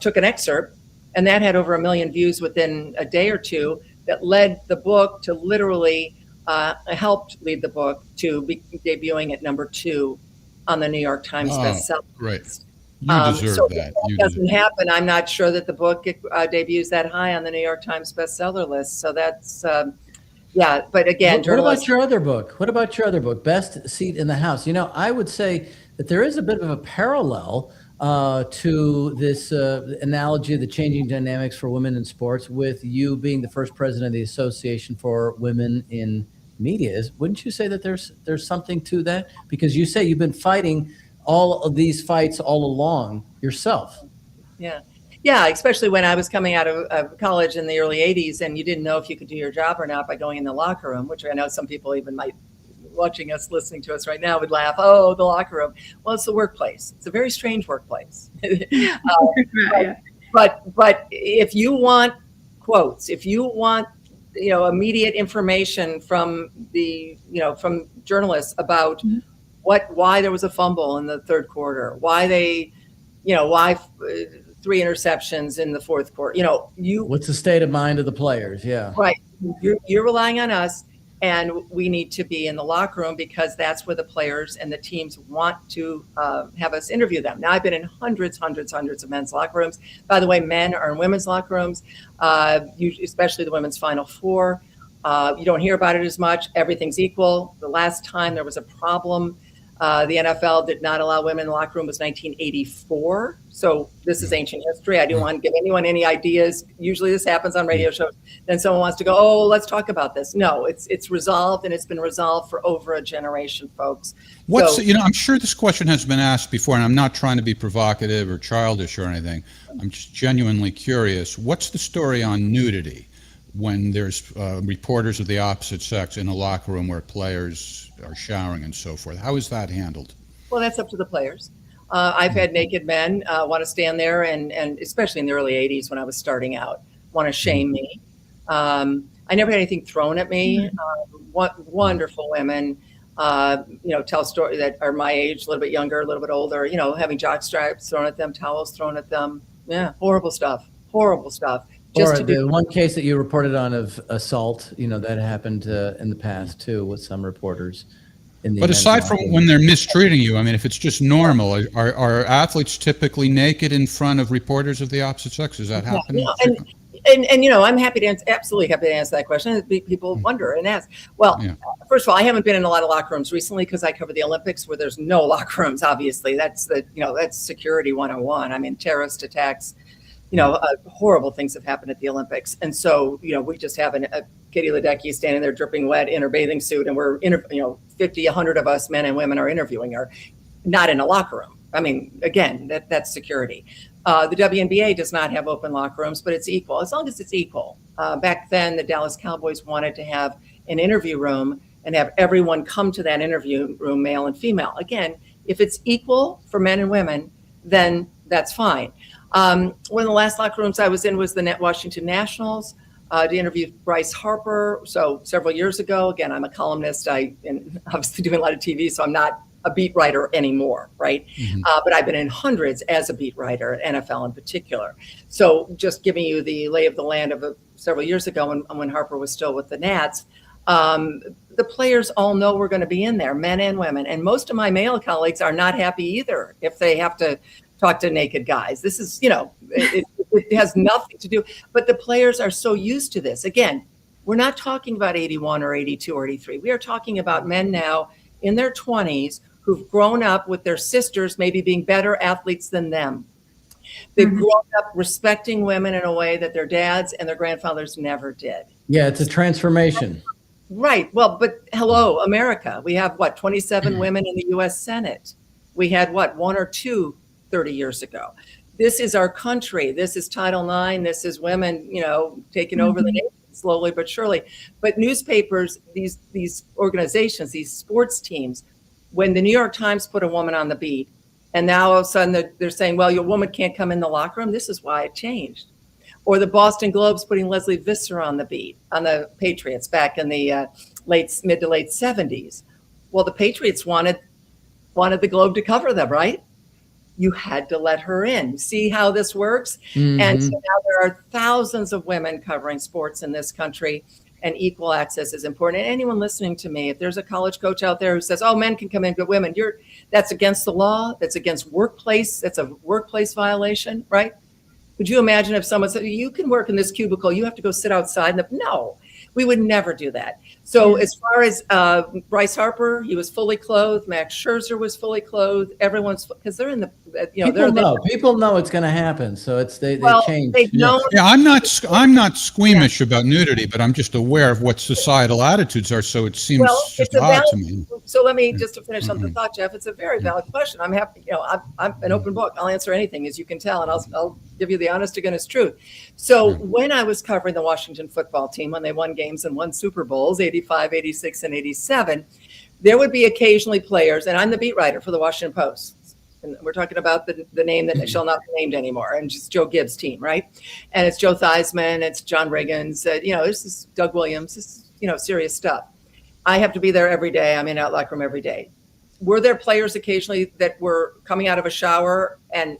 took an excerpt, and that had over 1 million views within a day or two. That led the book to literally helped lead the book to debuting at number 2 on the New York Times bestseller Great. list. You deserve So that. If that doesn't happen, I'm not sure that the book debuts that high on the New York Times bestseller list. So that's, but again, What about your other book? What about your other book, Best Seat in the House? I would say that there is a bit of a parallel to this analogy of the changing dynamics for women in sports, with you being the first president of the Association for Women in Media. Wouldn't you say that there's something to that? Because you say you've been fighting all of these fights all along yourself. Yeah, Yeah, especially when I was coming out of college in the early 80s and you didn't know if you could do your job or not by going in the locker room, which I know some people even might, watching us, listening to us right now, would laugh, oh, the locker room. Well, it's the workplace. It's a very strange workplace. But if you want quotes, if you want, immediate information from from journalists about why there was a fumble in the third quarter, why they, why 3 interceptions in the fourth quarter, what's the state of mind of the players? Yeah. Right. You're relying on us, and we need to be in the locker room because that's where the players and the teams want to have us interview them. Now, I've been in hundreds of men's locker rooms. By the way, men are in women's locker rooms, especially the women's Final Four. You don't hear about it as much. Everything's equal. The last time there was a problem, the NFL did not allow women in the locker room was 1984. So this is ancient history. I don't want to give anyone any ideas. Usually this happens on radio shows. Then someone wants to go, oh, let's talk about this. No, it's resolved, and it's been resolved for over a generation, folks. I'm sure this question has been asked before, and I'm not trying to be provocative or childish or anything. I'm just genuinely curious. What's the story on nudity when there's reporters of the opposite sex in a locker room where players are showering and so forth? How is that handled? Well, that's up to the players. I've had naked men want to stand there and especially in the early 80s when I was starting out, want to shame me. I never had anything thrown at me. Wonderful women, tell stories that are my age, a little bit younger, a little bit older, having jock stripes thrown at them, towels thrown at them. Yeah, horrible stuff. Or the one case that you reported on of assault, that happened in the past too with some reporters. But aside from when they're mistreating you, I mean, if it's just normal, are athletes typically naked in front of reporters of the opposite sex? Does that happen? And I'm absolutely happy to answer that question. People wonder and ask. Well, first of all, I haven't been in a lot of locker rooms recently because I cover the Olympics where there's no locker rooms. Obviously, that's that's security 101. I mean, terrorist attacks. Horrible things have happened at the Olympics. And so, we just have a Katie Ledecky standing there dripping wet in her bathing suit, and we're, 50, 100 of us, men and women, are interviewing her, not in a locker room. I mean, again, that's security. The WNBA does not have open locker rooms, but it's equal, as long as it's equal. Back then, the Dallas Cowboys wanted to have an interview room and have everyone come to that interview room, male and female. Again, if it's equal for men and women, then that's fine. One of the last locker rooms I was in was the Washington Nationals to interview Bryce Harper. So several years ago, again, I'm a columnist. And obviously doing a lot of TV, so I'm not a beat writer anymore, right? But I've been in hundreds as a beat writer, NFL in particular. So just giving you the lay of the land of several years ago when Harper was still with the Nats, the players all know we're going to be in there, men and women. And most of my male colleagues are not happy either if they have to talk to naked guys. This is, it has nothing to do, but the players are so used to this. Again, we're not talking about 81 or 82 or 83. We are talking about men now in their 20s who've grown up with their sisters maybe being better athletes than them. They've grown up respecting women in a way that their dads and their grandfathers never did. Yeah, it's a transformation. Right. Well, but hello, America. We have 27 women in the U.S. Senate. We had 1 or 2 30 years ago. This is our country. This is Title IX. This is women, taking over the nation slowly but surely. But newspapers, these organizations, these sports teams, when the New York Times put a woman on the beat, and now all of a sudden they're saying, well, your woman can't come in the locker room. This is why it changed. Or the Boston Globe's putting Leslie Visser on the beat, on the Patriots back in the mid to late 70s. Well, the Patriots wanted the Globe to cover them, right? You had to let her in. See how this works? And so now there are thousands of women covering sports in this country, and equal access is important. And anyone listening to me, if there's a college coach out there who says, oh, men can come in, but women, that's against the law. That's against workplace. That's a workplace violation, right? Could you imagine if someone said, you can work in this cubicle, you have to go sit outside? No, we would never do that. So as far as Bryce Harper, he was fully clothed. Max Scherzer was fully clothed. Everyone's because they're in the People know it's going to happen, so they change. They've known. Yeah, I'm not squeamish about nudity, but I'm just aware of what societal attitudes are. So it seems just odd to me. So let me just to finish up the thought, Jeff. It's a very valid question. I'm happy. I'm an open book. I'll answer anything, as you can tell, and I'll give you the honest to goodness truth. So when I was covering the Washington football team when they won games and won Super Bowls, 85, 86, and 87, there would be occasionally players, and I'm the beat writer for the Washington Post. And we're talking about the name that shall not be named anymore, and just Joe Gibbs' team, right? And it's Joe Theismann, it's John Riggins, this is Doug Williams, this is, serious stuff. I have to be there every day. I'm in that locker room every day. Were there players occasionally that were coming out of a shower and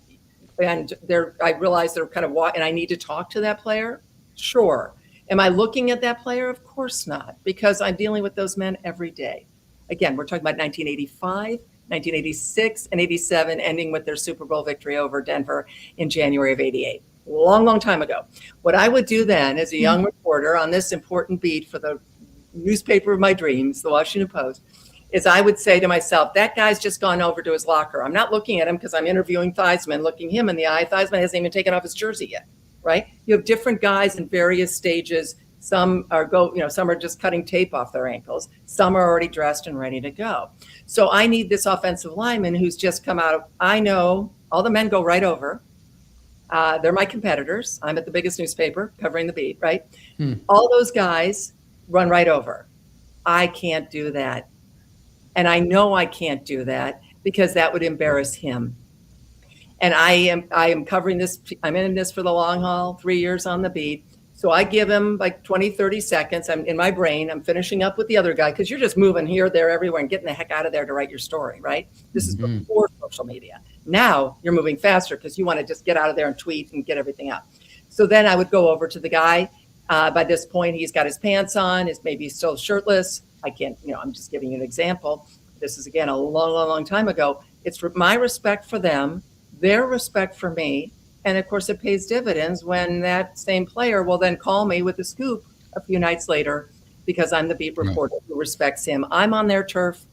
I realized they're kind of and I need to talk to that player? Sure. Am I looking at that player? Of course not, because I'm dealing with those men every day. Again, we're talking about 1985, 1986, and 87, ending with their Super Bowl victory over Denver in January of 88. Long, long time ago. What I would do then as a young reporter on this important beat for the newspaper of my dreams, the Washington Post, is I would say to myself, that guy's just gone over to his locker. I'm not looking at him because I'm interviewing Theismann, looking him in the eye. Theismann hasn't even taken off his jersey yet, right? You have different guys in various stages. Some are some are just cutting tape off their ankles. Some are already dressed and ready to go. So I need this offensive lineman who's just come out. I know all the men go right over. They're my competitors. I'm at the biggest newspaper covering the beat, right? All those guys run right over. I can't do that. And I know I can't do that because that would embarrass him. And I am covering this. I'm in this for the long haul, 3 years on the beat. So I give him like 20, 30 seconds. I'm in my brain. I'm finishing up with the other guy because you're just moving here, there, everywhere and getting the heck out of there to write your story, right? This is before social media. Now you're moving faster because you want to just get out of there and tweet and get everything out. So then I would go over to the guy. By this point, he's got his pants on. Maybe he's still shirtless. I can't, I'm just giving you an example. This is, again, a long, long, long time ago. It's my respect for them, their respect for me. And of course, it pays dividends when that same player will then call me with a scoop a few nights later because I'm the beat reporter who respects him. I'm on their turf.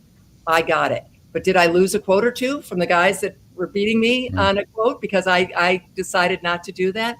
I got it. But did I lose a quote or two from the guys that were beating me on a quote because I decided not to do that?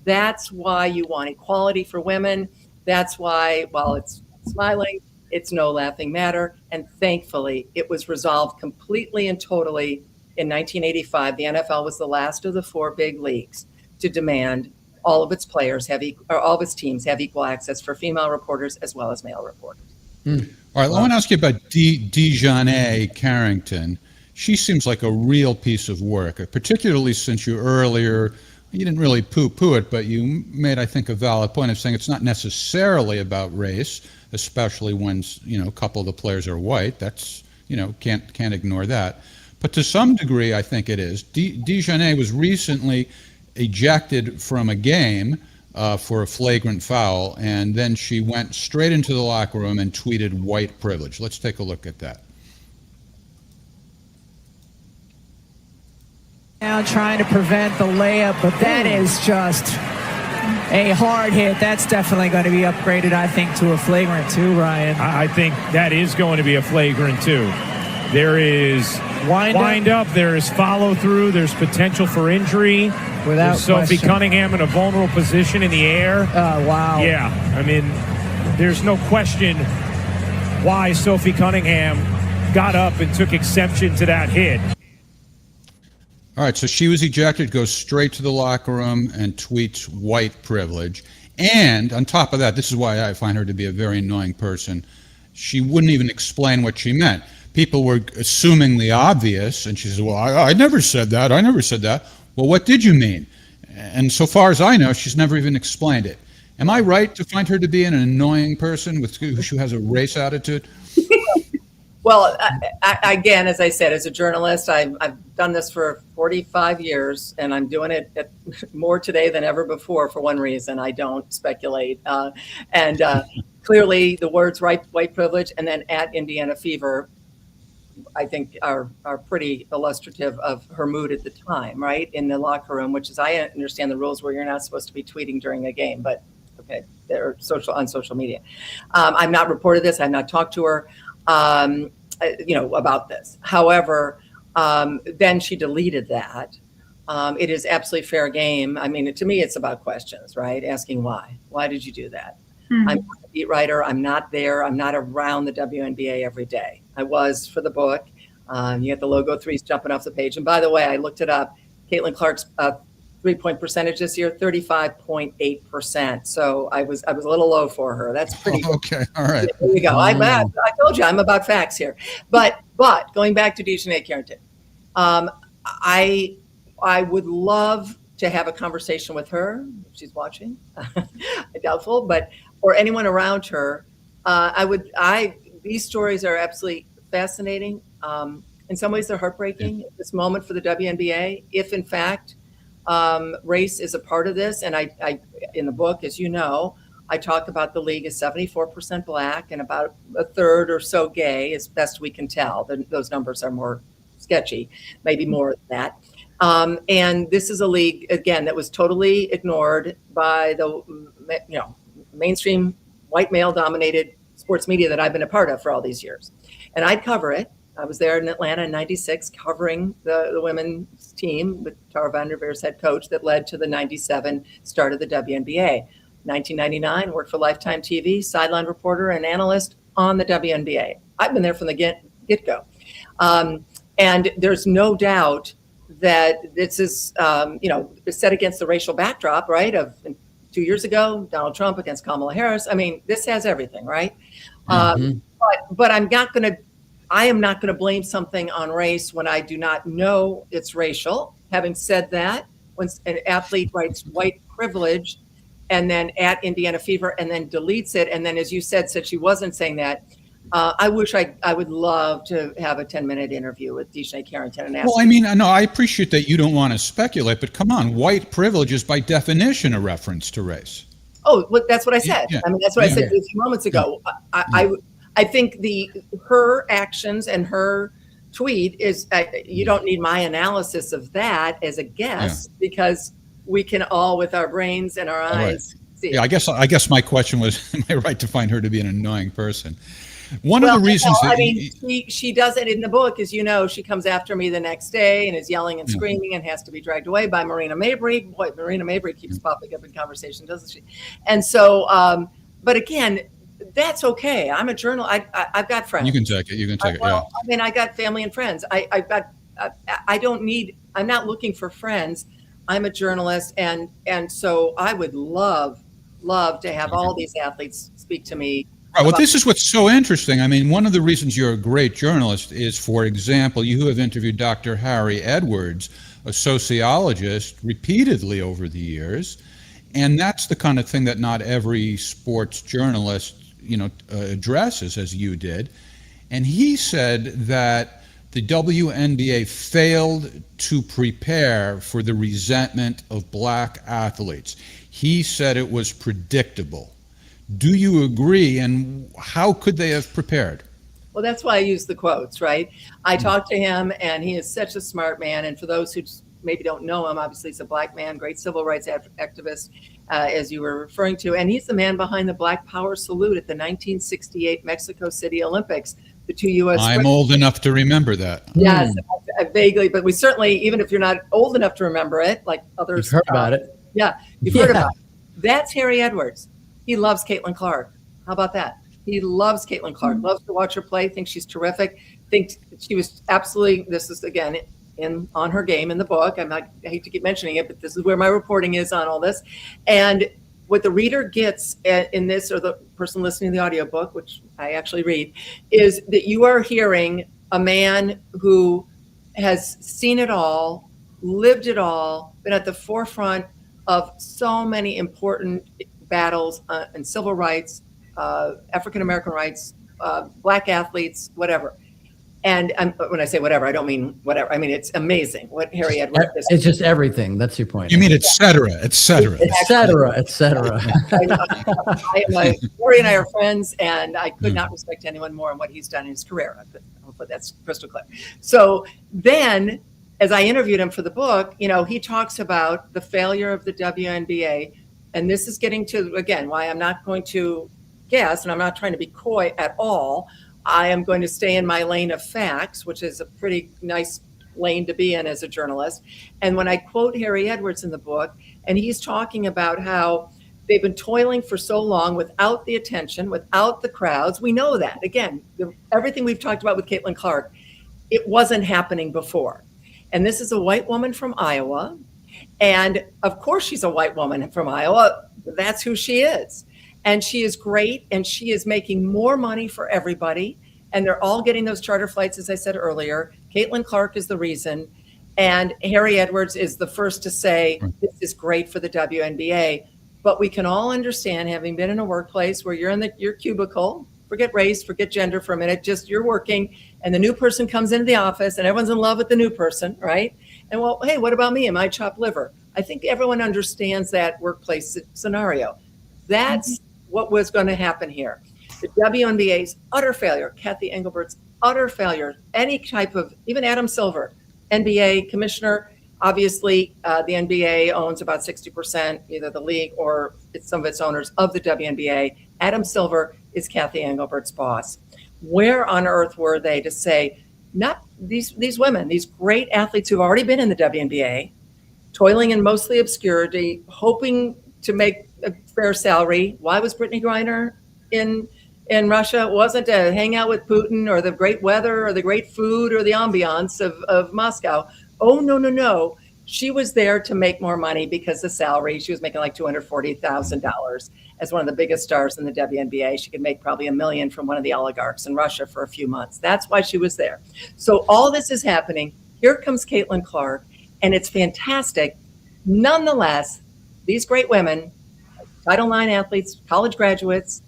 That's why you want equality for women. That's why, while it's smiling, it's no laughing matter. And thankfully, it was resolved completely and totally in 1985. The NFL was the last of the four big leagues to demand all of its players all of its teams have equal access for female reporters as well as male reporters. All right, I want to ask you about Dejanay Carrington. She seems like a real piece of work, particularly since you didn't really poo-poo it, but you made, I think, a valid point of saying it's not necessarily about race, especially when, a couple of the players are white. That's, can't ignore that. But to some degree, I think it is. Dejanay was recently ejected from a game for a flagrant foul, and then she went straight into the locker room and tweeted white privilege. Let's take a look at that. Now trying to prevent the layup, but that is just a hard hit. That's definitely going to be upgraded, I think, to a flagrant 2, Ryan. I think that is going to be a flagrant 2. There is wind up, there is follow through, there's potential for injury. Without Sophie question. Cunningham in a vulnerable position in the air. Oh, wow. Yeah, I mean, there's no question why Sophie Cunningham got up and took exception to that hit. All right, so she was ejected, goes straight to the locker room and tweets white privilege. And on top of that, this is why I find her to be a very annoying person, she wouldn't even explain what she meant. People were assuming the obvious, and she said, well, I never said that. I never said that. Well, what did you mean? And so far as I know, she's never even explained it. Am I right to find her to be an annoying person who has a race attitude? Well, again, as I said, as a journalist, I've done this for 45 years, and I'm doing it more today than ever before for one reason. I don't speculate. Clearly, the words white privilege and then at Indiana Fever, I think are pretty illustrative of her mood at the time, right? In the locker room, which is, I understand the rules where you're not supposed to be tweeting during a game, but or on social media. I've not reported this. I've not talked to her, about this. However, then she deleted that. It is absolutely fair game. I mean, to me, it's about questions, right? Asking why. Why did you do that? I'm not a beat writer. I'm not there. I'm not around the WNBA every day. I was for the book. You get the logo threes jumping off the page. And by the way, I looked it up. Caitlin Clark's 3-point percentage this year, 35.8%. So I was a little low for her. That's pretty good. Okay, all right. There you go. I told you I'm about facts here. But going back to Dejanay Carrington, I would love to have a conversation with her if she's watching. Doubtful, or anyone around her. These stories are absolutely fascinating. In some ways, they're heartbreaking at this moment for the WNBA. If in fact race is a part of this, and I in the book, as you know, I talk about the league is 74% Black and about a third or so gay, as best we can tell. Those numbers are more sketchy, maybe more than that. And this is a league, again, that was totally ignored by the mainstream white male-dominated sports media that I've been a part of for all these years. And I'd cover it. I was there in Atlanta in 96 covering the women's team with Tara Vanderveer's head coach that led to the 97 start of the WNBA. 1999, worked for Lifetime TV, sideline reporter and analyst on the WNBA. I've been there from the get-go. And there's no doubt that this is, set against the racial backdrop, right, of 2 years ago, Donald Trump against Kamala Harris. I mean, this has everything, right? But I am not going to blame something on race when I do not know it's racial. Having said that, when an athlete writes white privilege and then at Indiana Fever and then deletes it, and then, as you said she wasn't saying that, I would love to have a 10-minute interview with Dejanay Carrington and ask. Well, I mean, no, I appreciate that you don't want to speculate, but come on, white privilege is by definition a reference to race. Oh, well, that's what I said. Yeah. I mean, that's what I said a few moments ago. I think her actions and her tweet is, you don't need my analysis of that as a guess, because we can all, with our brains and our eyes, see. Yeah, I guess my question was, am I right to find her to be an annoying person? One of the reasons she does it in the book, as you know, she comes after me the next day and is yelling and screaming and has to be dragged away by Marina Mabry. Boy, Marina Mabry keeps popping up in conversation, doesn't she? And so, but again, that's okay. I'm a journalist. I've got friends. You can take it. I mean, I got family and friends. I'm not looking for friends. I'm a journalist. And so I would love to have all these athletes speak to me. Right. Well, this is what's so interesting. I mean, one of the reasons you're a great journalist is, for example, you have interviewed Dr. Harry Edwards, a sociologist, repeatedly over the years. And that's the kind of thing that not every sports journalist, addresses, as you did. And he said that the WNBA failed to prepare for the resentment of Black athletes. He said it was predictable. Do you agree? And how could they have prepared? Well, that's why I use the quotes, right? I talked to him, and he is such a smart man. And for those who maybe don't know him, obviously he's a Black man, great civil rights activist, as you were referring to. And he's the man behind the Black Power salute at the 1968 Mexico City Olympics. The two U.S. I'm old enough to remember that. Yes, vaguely, but we certainly, even if you're not old enough to remember it, like others. You've heard about it. Yeah, you've heard about it. That's Harry Edwards. He loves Caitlin Clark. How about that? He loves Caitlin Clark, loves to watch her play, thinks she's terrific, thinks she was absolutely, this is, again, on her game in the book. I hate to keep mentioning it, but this is where my reporting is on all this. And what the reader gets in this, or the person listening to the audiobook, which I actually read, is that you are hearing a man who has seen it all, lived it all, been at the forefront of so many important battles and civil rights, African-American rights, Black athletes, whatever. And when I say whatever, I don't mean whatever. I mean, it's amazing what Harry Edwards is. It's just everything. That's your point. You mean et cetera, et cetera. Et cetera, et cetera. Harry and I are friends, and I could not respect anyone more in what he's done in his career. Hopefully that's crystal clear. So then, as I interviewed him for the book, he talks about the failure of the WNBA and this is getting to, again, why I'm not going to guess, and I'm not trying to be coy at all. I am going to stay in my lane of facts, which is a pretty nice lane to be in as a journalist. And when I quote Harry Edwards in the book, and he's talking about how they've been toiling for so long without the attention, without the crowds. We know that. Again, everything we've talked about with Caitlin Clark, it wasn't happening before. And this is a white woman from Iowa. And of course, she's a white woman from Iowa. That's who she is. And she is great. And she is making more money for everybody. And they're all getting those charter flights, as I said earlier. Caitlin Clark is the reason. And Harry Edwards is the first to say, this is great for the WNBA. But we can all understand, having been in a workplace where you're in your cubicle, forget race, forget gender for a minute, just you're working, and the new person comes into the office and everyone's in love with the new person, right? And well, hey, what about me? Am I chopped liver? I think everyone understands that workplace scenario. That's what was going to happen here. The WNBA's utter failure, Kathy Engelbert's utter failure, any type of, even Adam Silver, NBA commissioner. Obviously, the NBA owns about 60%, either the league or some of its owners of the WNBA. Adam Silver is Kathy Engelbert's boss. Where on earth were they to say, not these women, these great athletes who've already been in the WNBA, toiling in mostly obscurity, hoping to make a fair salary. Why was Brittany Griner in Russia? It wasn't to hang out with Putin or the great weather or the great food or the ambiance of Moscow. Oh, no. She was there to make more money because the salary, she was making like $240,000 as one of the biggest stars in the WNBA. She could make probably $1 million from one of the oligarchs in Russia for a few months. That's why she was there. So all this is happening. Here comes Caitlin Clark, and it's fantastic. Nonetheless, these great women, Title IX athletes, college graduates,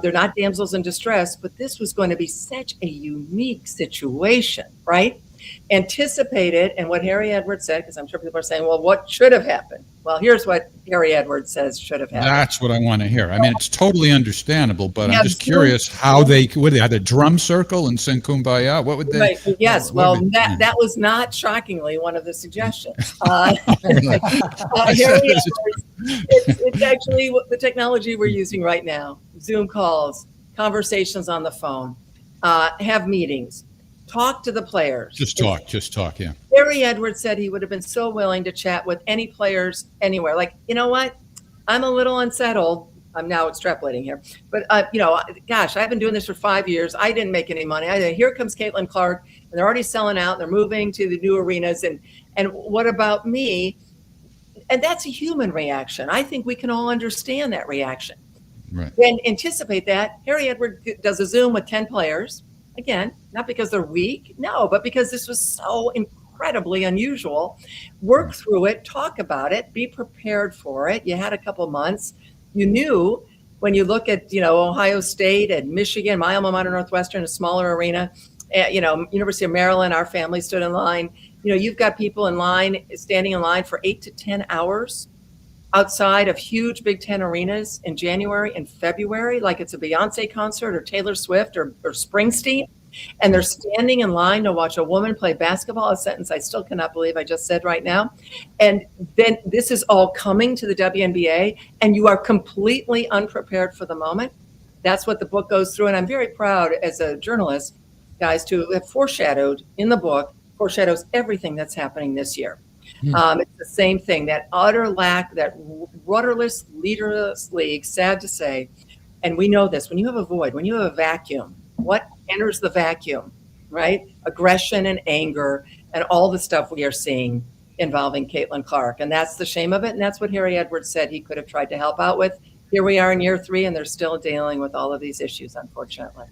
they're not damsels in distress, but this was going to be such a unique situation, right? Anticipated, and what Harry Edwards said, because I'm sure people are saying, well, what should have happened? Well, here's what Harry Edwards says should have happened. That's what I want to hear. I mean, it's totally understandable, but I'm just curious how they had a drum circle and sing Kumbaya. What would they? Right. Yes. That was not shockingly one of the suggestions. Harry Edwards, it's actually the technology we're using right now. Zoom calls, conversations on the phone, have meetings. Talk to the players. Just talk, yeah. Harry Edwards said he would have been so willing to chat with any players anywhere. Like, you know what? I'm a little unsettled. I'm now extrapolating here. But, gosh, I've been doing this for 5 years. I didn't make any money. Here comes Caitlin Clark, and they're already selling out. They're moving to the new arenas. And what about me? And that's a human reaction. I think we can all understand that reaction. Right. Then anticipate that. Harry Edwards does a Zoom with 10 players. Again, not because they're weak, no, but because this was so incredibly unusual. Work through it, talk about it, be prepared for it. You had a couple months. You knew when you look at, Ohio State and Michigan, my alma mater, Northwestern, a smaller arena, University of Maryland, our family stood in line. You've got people standing in line for 8 to 10 hours outside of huge Big Ten arenas in January and February, like it's a Beyonce concert or Taylor Swift or Springsteen. And they're standing in line to watch a woman play basketball, a sentence I still cannot believe I just said right now. And then this is all coming to the WNBA, and you are completely unprepared for the moment. That's what the book goes through. And I'm very proud as a journalist, guys, to have foreshadowed in the book, foreshadows everything that's happening this year. It's the same thing, that utter lack, that rudderless, leaderless league, sad to say. And we know this, when you have a void, when you have a vacuum, what enters the vacuum, right? Aggression and anger and all the stuff we are seeing involving Caitlin Clark. And that's the shame of it. And that's what Harry Edwards said he could have tried to help out with. Here we are in year 3, and they're still dealing with all of these issues, unfortunately.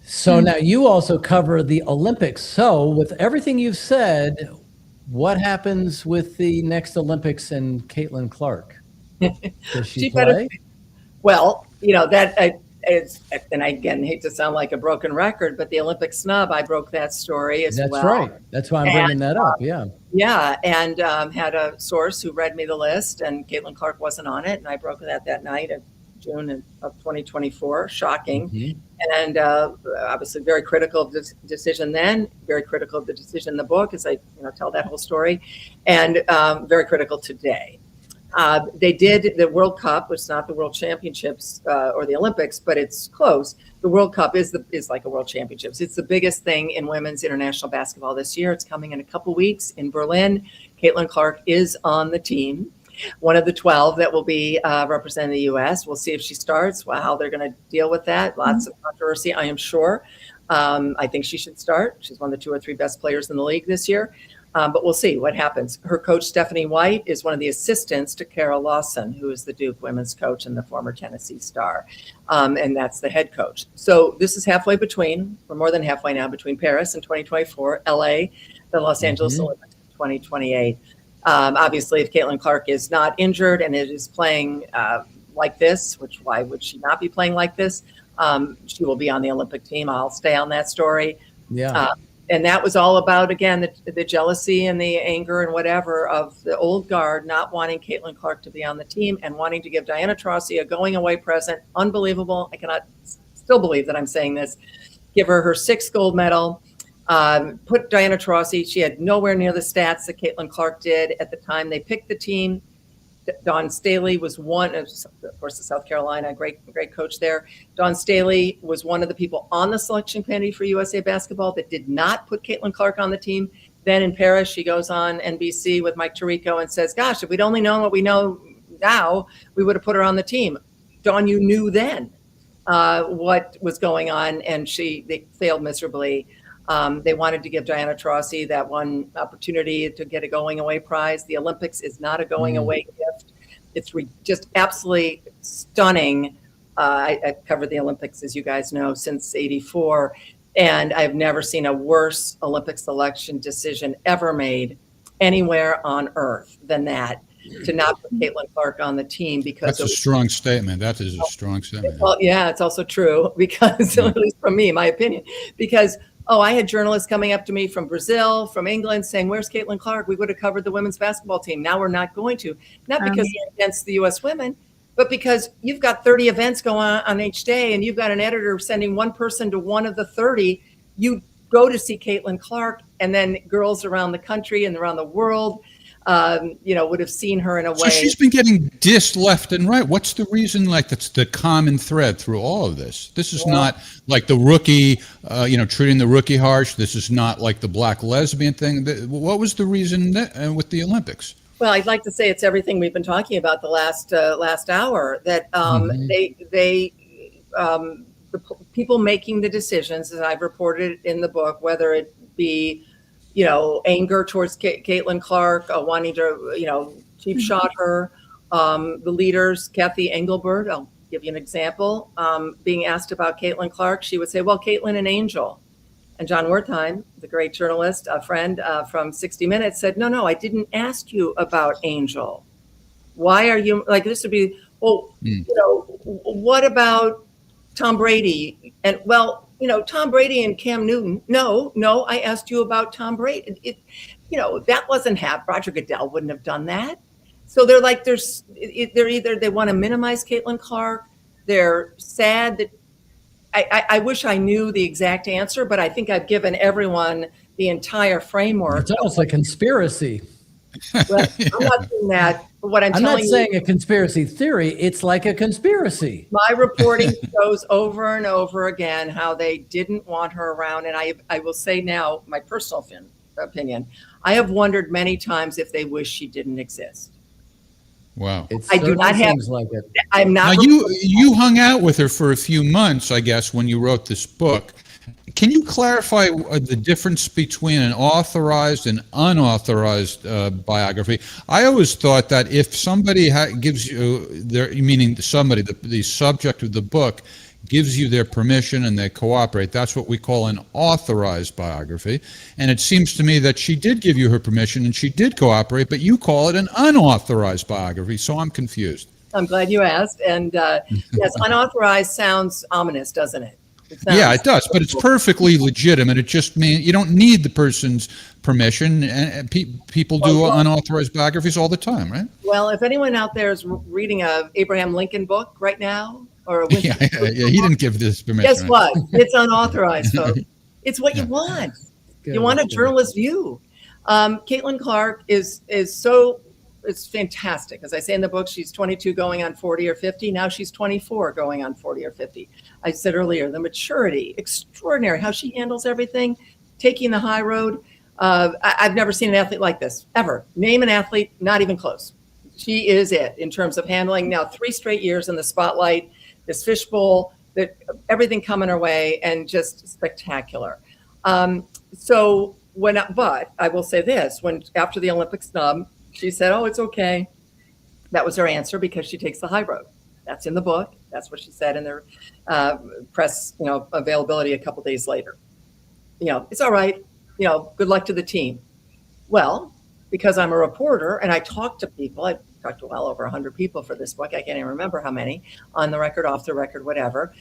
So now you also cover the Olympics. So with everything you've said, what happens with the next Olympics and Caitlin Clark? Does she play? Well, that is, and I again hate to sound like a broken record, but the Olympic snub, I broke that story as well. That's right. That's why I'm bringing that up. Yeah. Yeah, and had a source who read me the list, and Caitlin Clark wasn't on it, and I broke that night in June of 2024. Shocking. Mm-hmm. And obviously very critical of this decision then, very critical of the decision in the book as I tell that whole story, and very critical today. They did the World Cup, which is not the World Championships or the Olympics, but it's close. The World Cup is like a World Championships. It's the biggest thing in women's international basketball this year. It's coming in a couple weeks in Berlin. Caitlin Clark is on the team, one of the 12 that will be representing the U.S. We'll see if she starts, how they're going to deal with that. Lots of controversy, I am sure. I think she should start. She's one of the 2 or 3 best players in the league this year. But we'll see what happens. Her coach, Stephanie White, is one of the assistants to Carol Lawson, who is the Duke women's coach and the former Tennessee star. And that's the head coach. So this is halfway between, we're more than halfway now, between Paris in 2024, LA, the Los Angeles Olympics in 2028. Obviously, if Caitlin Clark is not injured and is playing like this, which why would she not be playing like this? She will be on the Olympic team. I'll stay on that story. Yeah. And that was all about, again, the jealousy and the anger and whatever of the old guard not wanting Caitlin Clark to be on the team and wanting to give Diana Taurasi a going away present. Unbelievable. I cannot still believe that I'm saying this. Give her her 6th gold medal. Put Diana Taurasi. She had nowhere near the stats that Caitlin Clark did at the time they picked the team. Dawn Staley was one, of course, the South Carolina, great coach there. Dawn Staley was one of the people on the selection committee for USA Basketball that did not put Caitlin Clark on the team. Then in Paris, she goes on NBC with Mike Tirico and says, gosh, if we'd only known what we know now, we would have put her on the team. Dawn, you knew then what was going on, and they failed miserably. They wanted to give Diana Taurasi that one opportunity to get a going away prize. The Olympics is not a going away gift. It's just absolutely stunning. I've covered the Olympics, as you guys know, since '84, and I've never seen a worse Olympic selection decision ever made anywhere on earth than that, to not put Caitlin Clark on the team because that's a strong statement. That is a strong statement. Well, yeah, it's also true because, at least from me, my opinion, because I had journalists coming up to me from Brazil, from England, saying, where's Caitlin Clark? We would have covered the women's basketball team. Now we're not going to. Not because they're against the U.S. women, but because you've got 30 events going on each day, and you've got an editor sending one person to one of the 30. You go to see Caitlin Clark, and then girls around the country and around the world would have seen her in a way. So she's been getting dissed left and right. What's the reason? Like, that's the common thread through all of this. This is not like the rookie, treating the rookie harsh. This is not like the black lesbian thing. What was the reason with the Olympics? Well, I'd like to say it's everything we've been talking about the last hour. That the people making the decisions, as I've reported in the book, whether it be anger towards Caitlin Clark, wanting to, cheap shot her. The leaders, Kathy Engelbert, I'll give you an example, being asked about Caitlin Clark, she would say, well, Caitlin and Angel. And John Wertheim, the great journalist, a friend from 60 Minutes, said, no, I didn't ask you about Angel. Why are you, like, this would be, what about Tom Brady? And, Tom Brady and Cam Newton. No, I asked you about Tom Brady. That wasn't happening. Roger Goodell wouldn't have done that. So they're like, they're either they want to minimize Caitlin Clark. They're sad that I wish I knew the exact answer, but I think I've given everyone the entire framework. It's almost a conspiracy. Well, I'm not doing that. But what I'm telling you, not saying a conspiracy theory. It's like a conspiracy. My reporting shows over and over again how they didn't want her around. And I will say now, my personal opinion, I have wondered many times if they wish she didn't exist. Wow. I do not have. Like it. I'm not. Now you hung out with her for a few months, I guess, when you wrote this book. Can you clarify the difference between an authorized and unauthorized biography? I always thought that if somebody gives you the subject of the book gives you their permission and they cooperate, that's what we call an authorized biography. And it seems to me that she did give you her permission and she did cooperate, but you call it an unauthorized biography. So I'm confused. I'm glad you asked. And yes, unauthorized sounds ominous, doesn't it? Yeah, it does, but it's perfectly legitimate. It just means you don't need the person's permission, and people do unauthorized biographies all the time, right? Well, if anyone out there is reading a Abraham Lincoln book right now, or he didn't give this permission. Guess what? It's unauthorized, folks. It's what you want. You want a journalist view. Caitlin Clark is so it's fantastic. As I say in the book, she's 22 going on 40 or 50. Now she's 24 going on 40 or 50. I said earlier, the maturity, extraordinary, how she handles everything, taking the high road. I've never seen an athlete like this, ever. Name an athlete, not even close. She is it in terms of handling now 3 straight years in the spotlight, this fishbowl, that everything coming her way, and just spectacular. But I will say this, when after the Olympic snub, she said, "Oh, it's okay." That was her answer because she takes the high road. That's in the book. That's what she said in their press, availability a couple days later. It's all right. Good luck to the team. Well, because I'm a reporter and I talk to people, I talked to well over 100 people for this book. I can't even remember how many, on the record, off the record, whatever.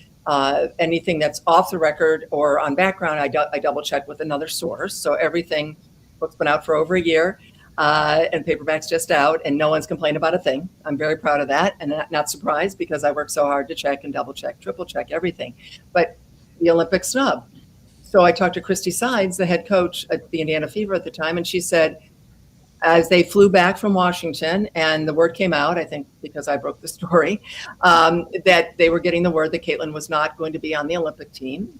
Anything that's off the record or on background, I double check with another source. So everything, book's been out for over a year, and paperback's just out, and no one's complained about a thing. I'm very proud of that, and not surprised because I worked so hard to check and double check, triple check everything. But the Olympic snub. So I talked to Christy Sides, the head coach at the Indiana Fever at the time, and she said, as they flew back from Washington and the word came out, I think because I broke the story, that they were getting the word that Caitlin was not going to be on the Olympic team.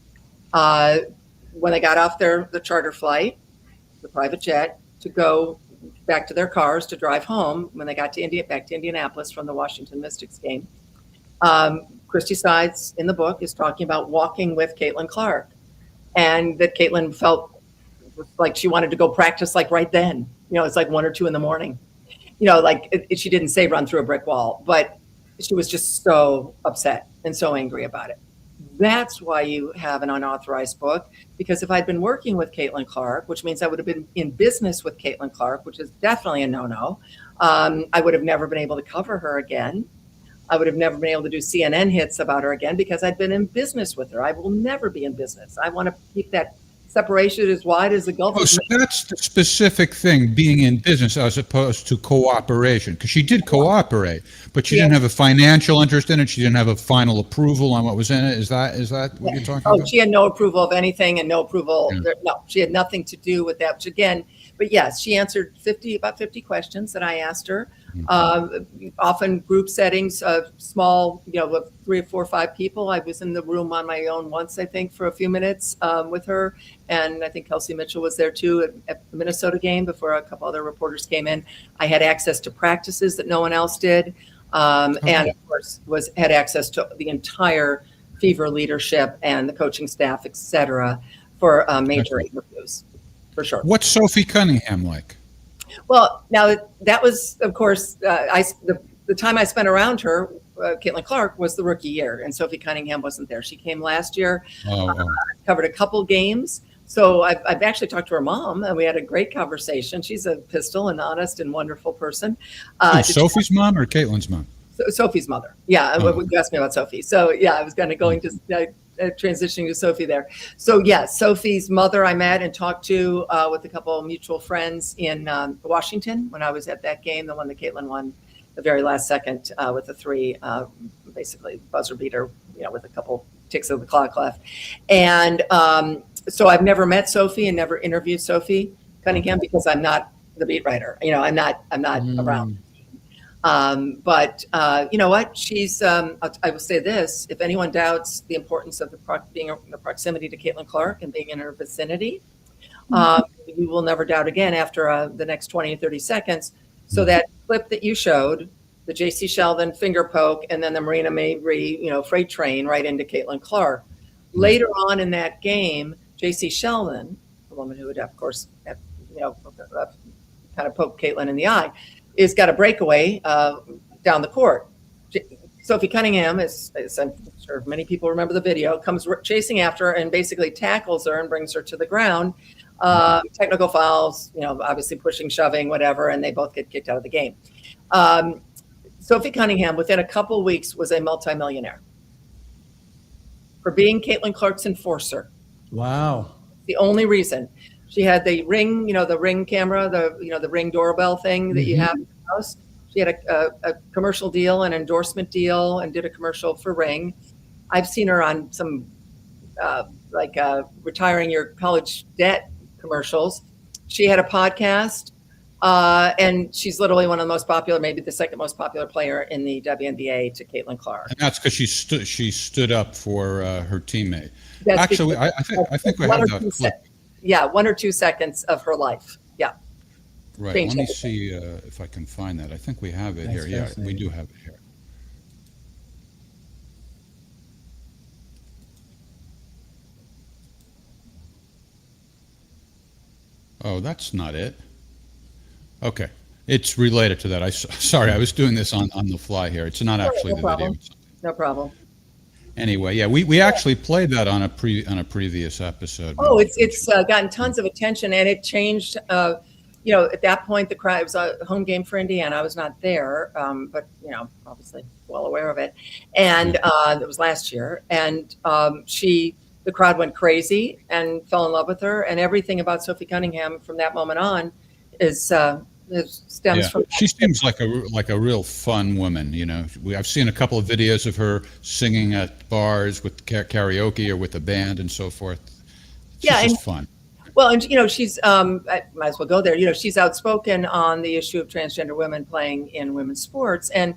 When they got off the charter flight, the private jet, to go back to their cars to drive home, when they got to back to Indianapolis from the Washington Mystics game, Christy Sides in the book is talking about walking with Caitlin Clark, and that Caitlin felt like she wanted to go practice like right then. It's like 1 or 2 in the morning. She didn't say run through a brick wall, but she was just so upset and so angry about it. That's why you have an unauthorized book, because if I'd been working with Caitlin Clark, which means I would have been in business with Caitlin Clark, which is definitely a no-no, I would have never been able to cover her again. I would have never been able to do CNN hits about her again because I'd been in business with her. I will never be in business. I want to keep that separation as wide as the Gulf. Oh, so that's the specific thing, being in business as opposed to cooperation, because she did cooperate, but she didn't have a financial interest in it. She didn't have a final approval on what was in it. Is that what you're talking about? She had no approval of anything and no approval. Yeah. No, she had nothing to do with that. Which again, but yes, she answered about 50 questions that I asked her. Often group settings, small, with 3 or 4 or 5 people. I was in the room on my own once, I think, for a few minutes with her. And I think Kelsey Mitchell was there too at the Minnesota game before a couple other reporters came in. I had access to practices that no one else did. And of course had access to the entire Fever leadership and the coaching staff, et cetera, for major interviews, for sure. What's Sophie Cunningham like? Well, now that was, of course, the time I spent around her, Caitlin Clark, was the rookie year, and Sophie Cunningham wasn't there. She came last year, covered a couple games. So I've actually talked to her mom, and we had a great conversation. She's a pistol and honest and wonderful person. Sophie's mom or Caitlin's mom? Sophie's mother. Yeah, you asked me about Sophie. So yeah, I was kind of going to transitioning to Sophie there. So yeah, Sophie's mother I met and talked to with a couple of mutual friends in Washington when I was at that game, the one that Caitlin won the very last second with a 3, basically buzzer beater, with a couple ticks of the clock left. And so I've never met Sophie and never interviewed Sophie Cunningham because I'm not the beat writer. I'm not around. But you know what? She's. I will say this: if anyone doubts the importance of being in the proximity to Caitlin Clark and being in her vicinity, you will never doubt again after the next 20 or 30 seconds. So that clip that you showed, the J.C. Sheldon finger poke, and then the Marina Mabry, freight train right into Caitlin Clark. Later on in that game, J.C. Sheldon, the woman who would, of course, kind of poke Caitlin in the eye, is got a breakaway down the court. Sophie Cunningham, as I'm sure many people remember the video, comes chasing after her and basically tackles her and brings her to the ground. Technical fouls, obviously pushing, shoving, whatever, and they both get kicked out of the game. Sophie Cunningham, within a couple weeks, was a multimillionaire for being Caitlin Clark's enforcer. Wow. The only reason. She had the Ring, the Ring camera, the Ring doorbell thing that you have in the house. She had a commercial deal, an endorsement deal, and did a commercial for Ring. I've seen her on some retiring your college debt commercials. She had a podcast And she's literally one of the most popular, maybe the second most popular player in the WNBA to Caitlin Clark. And that's because she stood up for her teammate. That's Actually, I think we have that clip. Yeah, 1 or 2 seconds of her life. Yeah. Right. Change Let me everything. see if I can find that. I think we have it here. Yeah, we do have it here. Oh, that's not it. Okay. It's related to that. Sorry, I was doing this on the fly here. It's not actually the video. No problem. Anyway, yeah, we actually played that on a previous episode. Oh, it's gotten tons of attention, and it changed. At that point, the crowd, it was a home game for Indiana. I was not there, but obviously well aware of it. And it was last year, and the crowd went crazy and fell in love with her, and everything about Sophie Cunningham from that moment on stems from. She seems like a real fun woman. I've seen a couple of videos of her singing at bars with karaoke or with a band and so forth. It's just fun. Well, and she's I might as well go there. She's outspoken on the issue of transgender women playing in women's sports, and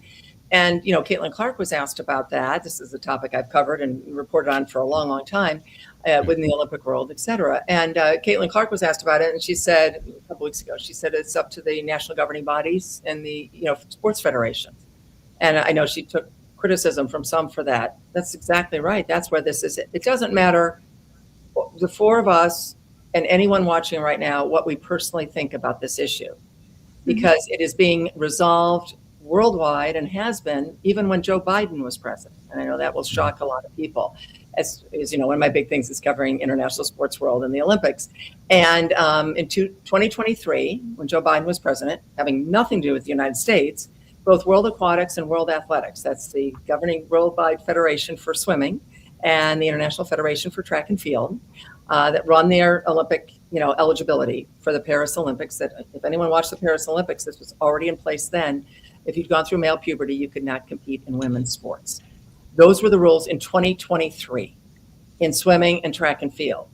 Caitlin Clark was asked about that. This is a topic I've covered and reported on for a long, long time within the Olympic world, et cetera. And Caitlin Clark was asked about it, and she said a couple weeks ago, she said it's up to the national governing bodies and the sports federations. And I know she took criticism from some for that. That's exactly right. That's where this is. It doesn't matter, the four of us and anyone watching right now, what we personally think about this issue, because it is being resolved worldwide and has been even when Joe Biden was president. And I know that will shock a lot of people. As one of my big things is covering international sports world and the Olympics. And in 2023, when Joe Biden was president, having nothing to do with the United States, both World Aquatics and World Athletics, that's the governing worldwide federation for swimming and the International Federation for Track and Field, that run their Olympic, eligibility for the Paris Olympics. That if anyone watched the Paris Olympics, this was already in place then. If you'd gone through male puberty, you could not compete in women's sports. Those were the rules in 2023 in swimming and track and field.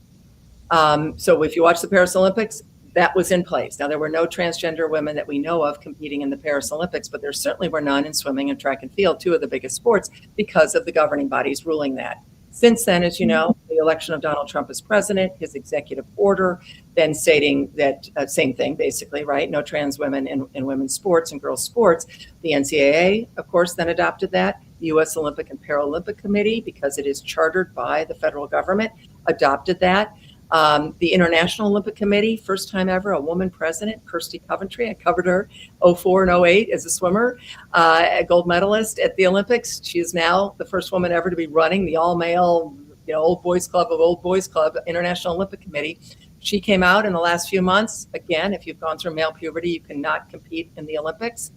So if you watch the Paris Olympics, that was in place. Now, there were no transgender women that we know of competing in the Paris Olympics, but there certainly were none in swimming and track and field, two of the biggest sports, because of the governing bodies ruling that. Since then, as you know, the election of Donald Trump as president, his executive order, then stating that same thing, basically, right? No trans women in women's sports and girls' sports. The NCAA, of course, then adopted that. The U.S. Olympic and Paralympic Committee, because it is chartered by the federal government, adopted that. The International Olympic Committee, first time ever, a woman president, Kirsty Coventry. I covered her 2004 and 2008 as a swimmer, a gold medalist at the Olympics. She is now the first woman ever to be running the all-male, old boys club of old boys club, International Olympic Committee. She came out in the last few months. Again, if you've gone through male puberty, you cannot compete in the Olympics.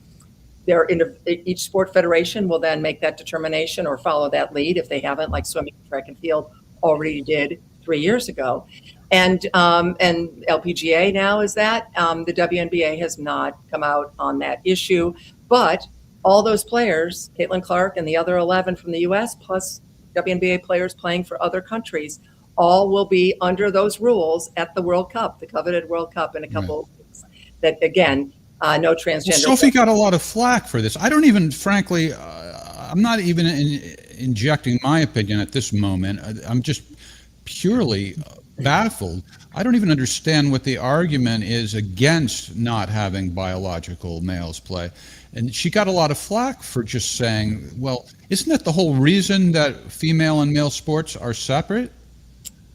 Each sport federation will then make that determination or follow that lead if they haven't, like swimming, track and field already did 3 years ago. And LPGA now is that. The WNBA has not come out on that issue. But all those players, Caitlin Clark and the other 11 from the U.S., plus WNBA players playing for other countries, all will be under those rules at the World Cup, the coveted World Cup in a couple of weeks. That, again, no transgender. Well, Sophie got a lot of flack for this. I don't even, frankly, I'm not even injecting my opinion at this moment. I'm just purely baffled. I don't even understand what the argument is against not having biological males play. And she got a lot of flack for just saying, well, isn't that the whole reason that female and male sports are separate?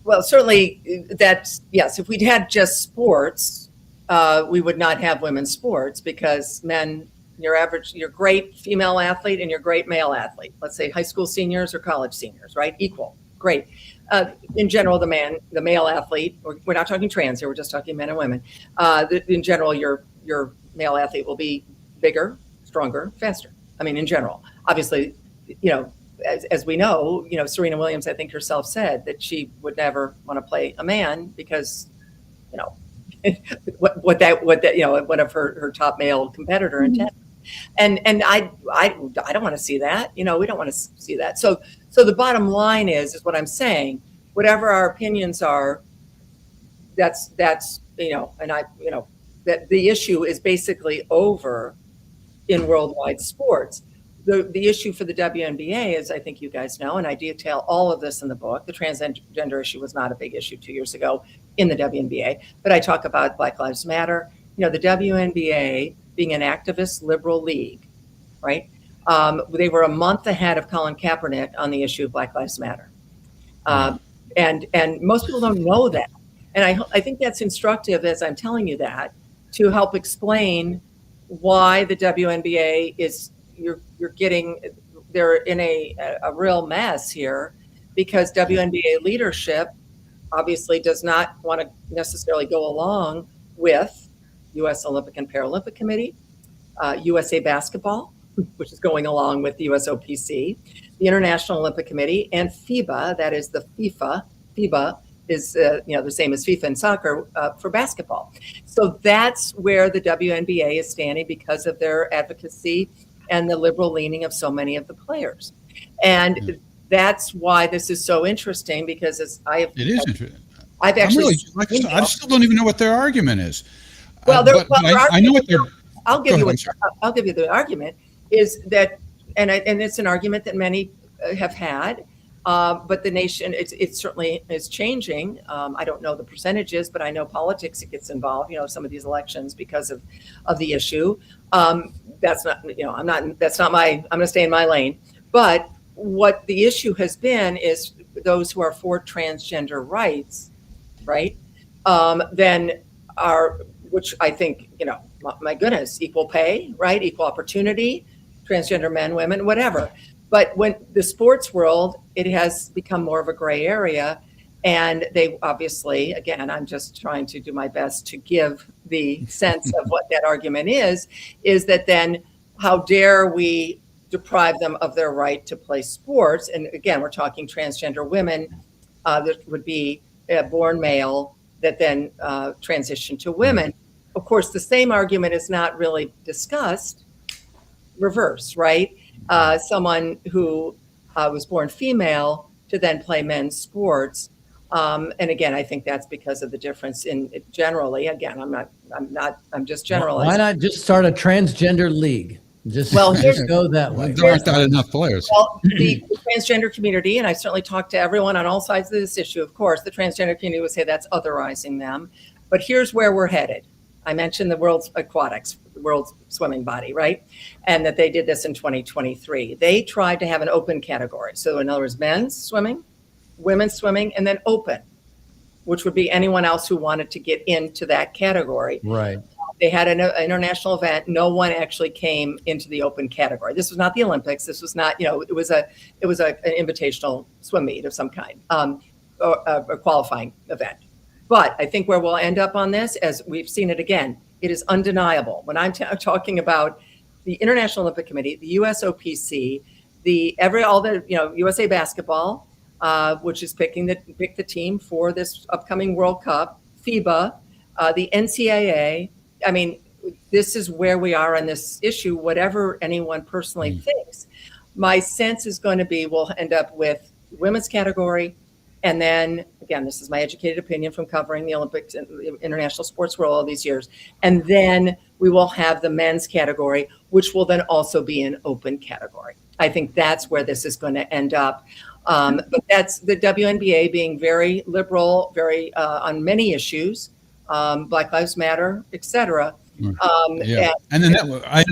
Well, certainly that's, yes, if we'd had just sports, we would not have women's sports, because men, your great female athlete and your great male athlete, let's say high school seniors or college seniors, right? Equal, great. In general, the male athlete, we're not talking trans here, we're just talking men and women. In general, your male athlete will be bigger, stronger, faster. I mean, in general, obviously, as we know, Serena Williams, I think herself said that she would never want to play a man because, what one of her top male competitor intended. And I don't want to see that. We don't want to see that. So the bottom line is what I'm saying. Whatever our opinions are, that's and that the issue is basically over in worldwide sports. The issue for the WNBA, as I think you guys know, and I detail all of this in the book, the transgender issue was not a big issue 2 years ago in the WNBA, but I talk about Black Lives Matter. You know, the WNBA being an activist liberal league, right? They were a month ahead of Colin Kaepernick on the issue of Black Lives Matter. And most people don't know that. And I think that's instructive as I'm telling you that, to help explain why the WNBA is, they're in a real mess here, because WNBA leadership obviously does not want to necessarily go along with U.S. Olympic and Paralympic Committee, USA Basketball, which is going along with the USOPC, the International Olympic Committee, and FIBA, that is the FIFA. FIBA is the same as FIFA in soccer for basketball. So that's where the WNBA is standing because of their advocacy and the liberal leaning of so many of the players. And that's why this is so interesting, because it is interesting. I've actually, I still don't even know what their argument is. Well, I know what they're. I'll give you the argument is that, and it's an argument that many have had. But the nation, it certainly is changing. I don't know the percentages, but I know politics gets involved. Some of these elections because of the issue. That's not. That's not my. I'm going to stay in my lane. But what the issue has been is those who are for transgender rights, right? Then are, which I think, my goodness, equal pay, right? Equal opportunity, transgender men, women, whatever. But when the sports world, it has become more of a gray area. And they obviously, again, I'm just trying to do my best to give the sense of what that argument is that then how dare we deprive them of their right to play sports? And again, we're talking transgender women that would be born male that then transition to women. Of course, the same argument is not really discussed, reverse, right? Someone who was born female to then play men's sports. And again, I think that's because of the difference in generally. Again, I'm just generalizing. Why not just start a transgender league? Just go that way. There aren't that enough players. Well, the transgender community, and I certainly talk to everyone on all sides of this issue, of course, the transgender community would say that's otherizing them. But here's where we're headed. I mentioned the World's Aquatics, the world's swimming body, right? And that they did this in 2023. They tried to have an open category. So in other words, men's swimming, women's swimming, and then open, which would be anyone else who wanted to get into that category. Right. They had an international event. No one actually came into the open category. This was not the Olympics. This was not, it was an invitational swim meet of some kind, or a qualifying event. But I think where we'll end up on this, as we've seen it again, it is undeniable. When I'm talking about the International Olympic Committee, the USOPC, USA Basketball, which is pick the team for this upcoming World Cup, FIBA, the NCAA. I mean, this is where we are on this issue, whatever anyone personally thinks. My sense is going to be we'll end up with women's category. And then, again, this is my educated opinion from covering the Olympics and the international sports world all these years. And then we will have the men's category, which will then also be an open category. I think that's where this is going to end up. But that's the WNBA being very liberal, very on many issues. Black Lives Matter, et cetera. Yeah. And then I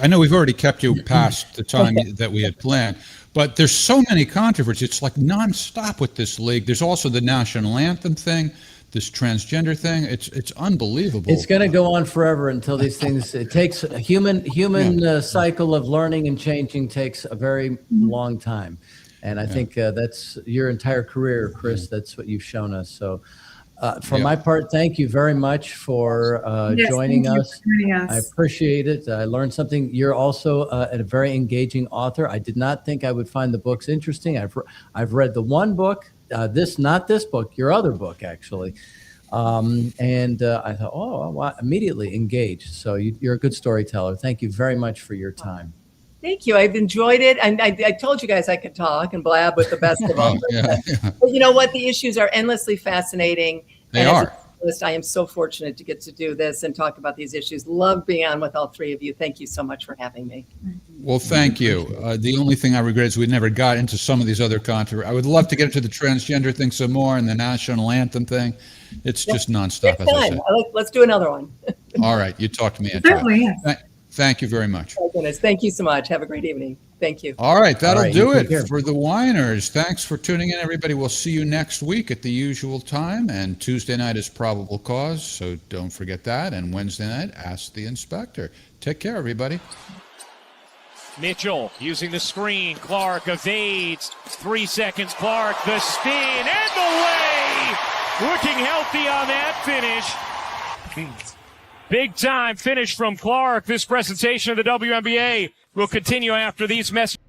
know we've already kept you past the time that we had planned, but there's so many controversies. It's like nonstop with this league. There's also the national anthem thing, this transgender thing. It's unbelievable. It's going to go on forever until these things. It takes a human cycle of learning and changing takes a very long time, and I think that's your entire career, Chris. That's what you've shown us. So. For my part, thank you very much for joining us. I appreciate it. I learned something. You're also a very engaging author. I did not think I would find the books interesting. I've read the one book, not this book, your other book, actually. And I thought, wow, immediately engaged. So you're a good storyteller. Thank you very much for your time. Thank you. I've enjoyed it. And I told you guys I could talk and blab with the best of them. But you know what? The issues are endlessly fascinating. They are. list. I am so fortunate to get to do this and talk about these issues. Love being on with all three of you. Thank you so much for having me. Well, thank you. The only thing I regret is we never got into some of these other controversies. I would love to get into the transgender thing some more and the national anthem thing. It's just nonstop, as I said. Let's do another one. All right, you talked me into it. Thank you very much. Oh, goodness. Thank you so much. Have a great evening. Thank you. All right, that'll do it for the Whiners. Thanks for tuning in, everybody. We'll see you next week at the usual time. And Tuesday night is Probable Cause, so don't forget that. And Wednesday night, Ask the Inspector. Take care, everybody. Mitchell using the screen. Clark evades. 3 seconds. Clark, the spin and the lay. Looking healthy on that finish. Big time finish from Clark. This presentation of the WNBA will continue after these messages.